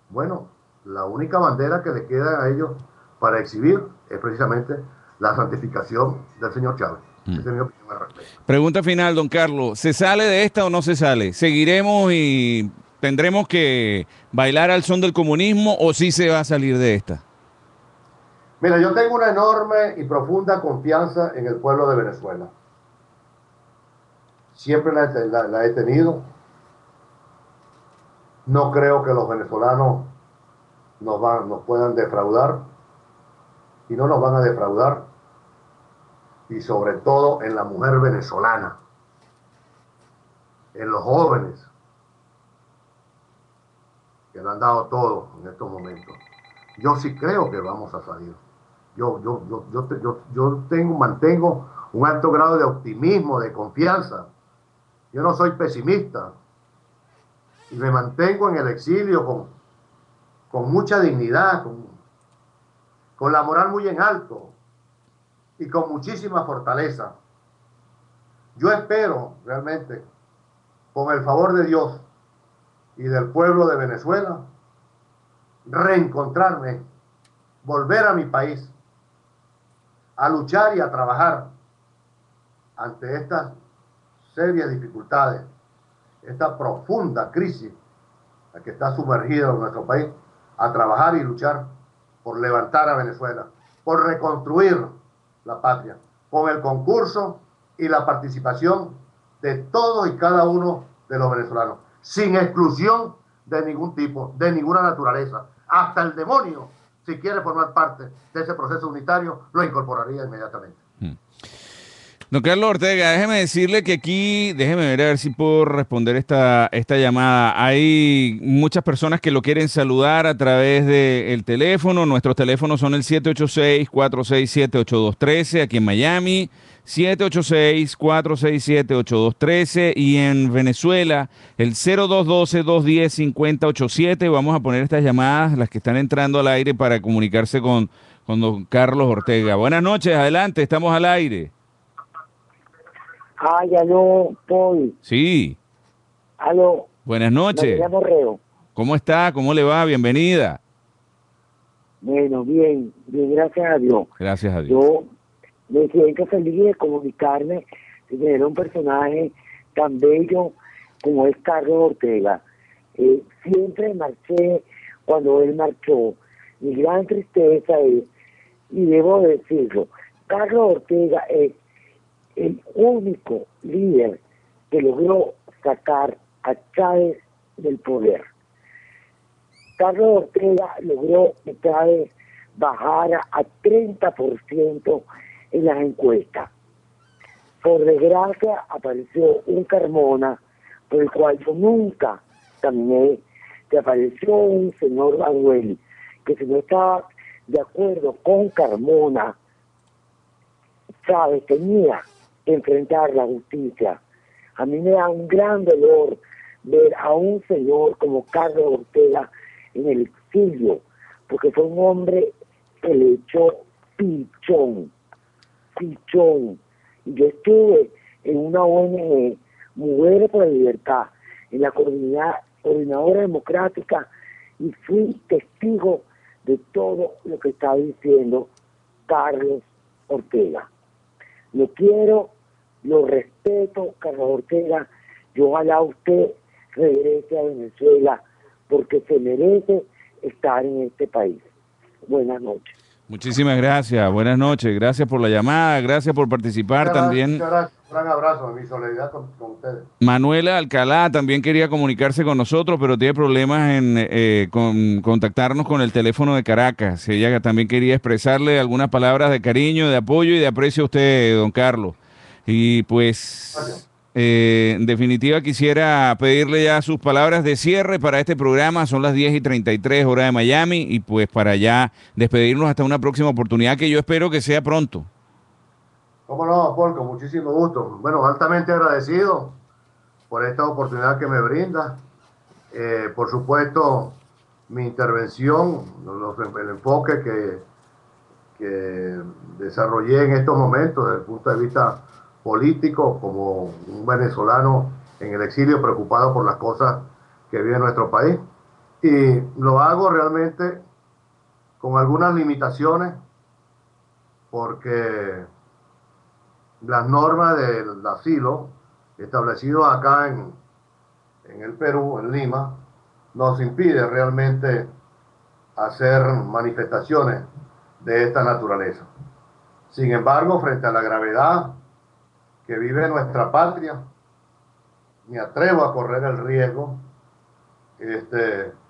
bueno, la única bandera que le queda a ellos para exhibir es precisamente la santificación del señor Chávez. Esa es mi opinión al respecto. Pregunta final, don Carlos. ¿Se sale de esta o no se sale? ¿Seguiremos y tendremos que bailar al son del comunismo o sí se va a salir de esta? Mira, yo tengo una enorme y profunda confianza en el pueblo de Venezuela. Siempre la he tenido. No creo que los venezolanos nos puedan defraudar, y no nos van a defraudar, y sobre todo en la mujer venezolana, en los jóvenes que lo han dado todo en estos momentos. Yo sí creo que vamos a salir. Yo mantengo un alto grado de optimismo, de confianza. Yo no soy pesimista y me mantengo en el exilio con mucha dignidad, con la moral muy en alto y con muchísima fortaleza. Yo espero realmente, con el favor de Dios y del pueblo de Venezuela, reencontrarme, volver a mi país, a luchar y a trabajar ante estas serias dificultades, esta profunda crisis a que está sumergido nuestro país, a trabajar y luchar por levantar a Venezuela, por reconstruir la patria, con el concurso y la participación de todos y cada uno de los venezolanos, sin exclusión de ningún tipo, de ninguna naturaleza. Hasta el demonio, si quiere formar parte de ese proceso unitario, lo incorporaría inmediatamente. Don Carlos Ortega, déjeme decirle que aquí, déjeme ver a ver si puedo responder esta llamada. Hay muchas personas que lo quieren saludar a través del teléfono. Nuestros teléfonos son el 786-467-8213 aquí en Miami, 786-467-8213 y en Venezuela el 0212-210-5087. Vamos a poner estas llamadas, las que están entrando al aire, para comunicarse con don Carlos Ortega. Buenas noches, adelante, estamos al aire. Aló, Paul. Sí. Aló. Buenas noches. Me llamo Reo. ¿Cómo está? ¿Cómo le va? Bienvenida. Bueno, bien, gracias a Dios. Gracias a Dios. Yo me siento feliz de comunicarme, de tener un personaje tan bello como es Carlos Ortega. Siempre marché cuando él marchó. Mi gran tristeza es, y debo decirlo, Carlos Ortega es el único líder que logró sacar a Chávez del poder. Carlos Ortega logró que Chávez bajara a 30% en las encuestas. Por desgracia apareció un Carmona, por el cual yo nunca caminé, que apareció un señor Baduel, que si no estaba de acuerdo con Carmona, Chávez tenía enfrentar la justicia. A mí me da un gran dolor ver a un señor como Carlos Ortega en el exilio, porque fue un hombre que le echó pichón. Y yo estuve en una ONG, Mujeres por la Libertad, en la coordinadora democrática, y fui testigo de todo lo que estaba diciendo Carlos Ortega. Lo quiero, lo respeto, Carlos Ortega, y ojalá usted regrese a Venezuela, porque se merece estar en este país. Buenas noches. Muchísimas gracias, buenas noches, gracias por la llamada, gracias por participar también. Muchas gracias, un gran abrazo, mi solidaridad con ustedes. Manuela Alcalá también quería comunicarse con nosotros, pero tiene problemas en contactarnos con el teléfono de Caracas. Ella también quería expresarle algunas palabras de cariño, de apoyo y de aprecio a usted, don Carlos. Y pues, en definitiva, quisiera pedirle ya sus palabras de cierre para este programa. Son las 10:33 hora de Miami, y pues para ya despedirnos hasta una próxima oportunidad que yo espero que sea pronto. Cómo no, Paul, con muchísimo gusto. Bueno, altamente agradecido por esta oportunidad que me brinda. Por supuesto, mi intervención, el enfoque que desarrollé en estos momentos desde el punto de vista político como un venezolano en el exilio preocupado por las cosas que vive nuestro país. Y lo hago realmente con algunas limitaciones porque las normas del asilo establecidas acá en el Perú, en Lima, nos impide realmente hacer manifestaciones de esta naturaleza. Sin embargo, frente a la gravedad que vive nuestra patria, me atrevo a correr el riesgo,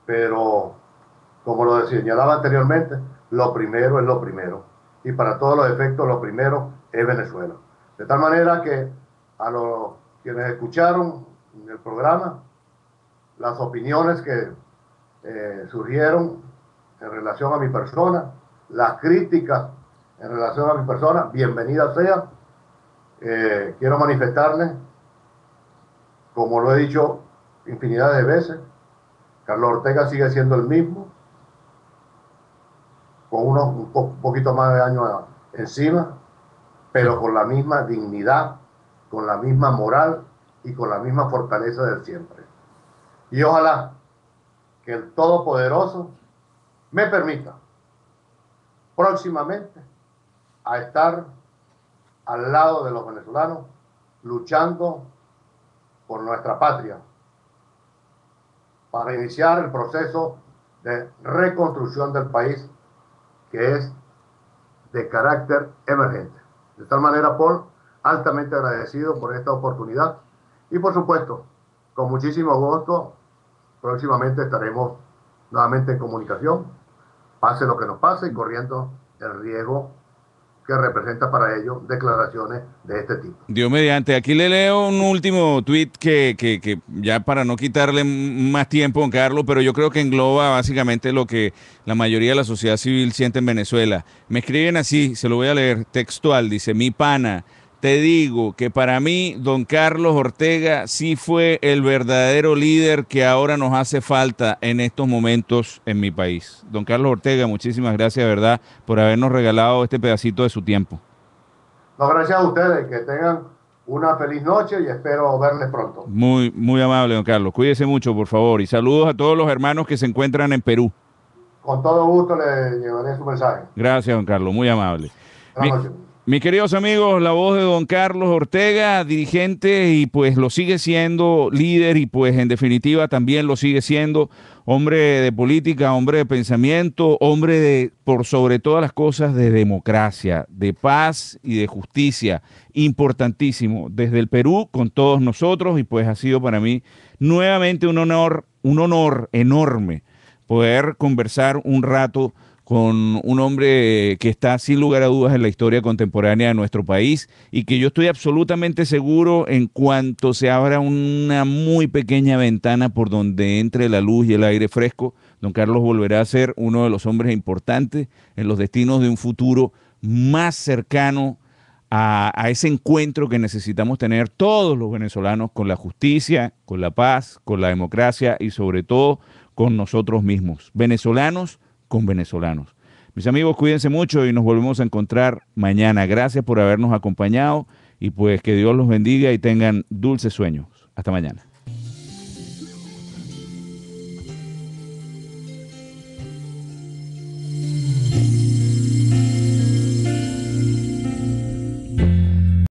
pero como lo señalaba anteriormente, lo primero es lo primero. Y para todos los efectos, lo primero es Venezuela. De tal manera que a los quienes escucharon en el programa, las opiniones que surgieron en relación a mi persona, las críticas en relación a mi persona, bienvenida sea. Quiero manifestarles, como lo he dicho infinidad de veces, Carlos Ortega sigue siendo el mismo, con un poquito más de años encima, pero con la misma dignidad, con la misma moral y con la misma fortaleza de siempre. Y ojalá que el Todopoderoso me permita próximamente a estar al lado de los venezolanos luchando por nuestra patria para iniciar el proceso de reconstrucción del país, que es de carácter emergente. De tal manera, Paul, altamente agradecido por esta oportunidad y, por supuesto, con muchísimo gusto, próximamente estaremos nuevamente en comunicación, pase lo que nos pase y corriendo el riesgo que representa para ellos declaraciones de este tipo. Dios mediante, aquí le leo un último tuit que ya para no quitarle más tiempo, don Carlos, pero yo creo que engloba básicamente lo que la mayoría de la sociedad civil siente en Venezuela. Me escriben así, se lo voy a leer textual, dice: mi pana, te digo que para mí don Carlos Ortega sí fue el verdadero líder que ahora nos hace falta en estos momentos en mi país. Don Carlos Ortega, muchísimas gracias, de verdad, por habernos regalado este pedacito de su tiempo. No, gracias a ustedes, que tengan una feliz noche y espero verles pronto. Muy, muy amable, don Carlos. Cuídese mucho, por favor, y saludos a todos los hermanos que se encuentran en Perú. Con todo gusto le llevaré su mensaje. Gracias, don Carlos, muy amable. Mis queridos amigos, la voz de don Carlos Ortega, dirigente y pues lo sigue siendo, líder y pues en definitiva también lo sigue siendo, hombre de política, hombre de pensamiento, hombre de, por sobre todas las cosas, de democracia, de paz y de justicia, importantísimo, desde el Perú con todos nosotros y pues ha sido para mí nuevamente un honor enorme poder conversar un rato con un hombre que está sin lugar a dudas en la historia contemporánea de nuestro país y que yo estoy absolutamente seguro en cuanto se abra una muy pequeña ventana por donde entre la luz y el aire fresco, don Carlos volverá a ser uno de los hombres importantes en los destinos de un futuro más cercano a ese encuentro que necesitamos tener todos los venezolanos con la justicia, con la paz, con la democracia y sobre todo con nosotros mismos, venezolanos con venezolanos. Mis amigos, cuídense mucho y nos volvemos a encontrar mañana. Gracias por habernos acompañado y pues que Dios los bendiga y tengan dulces sueños. Hasta mañana.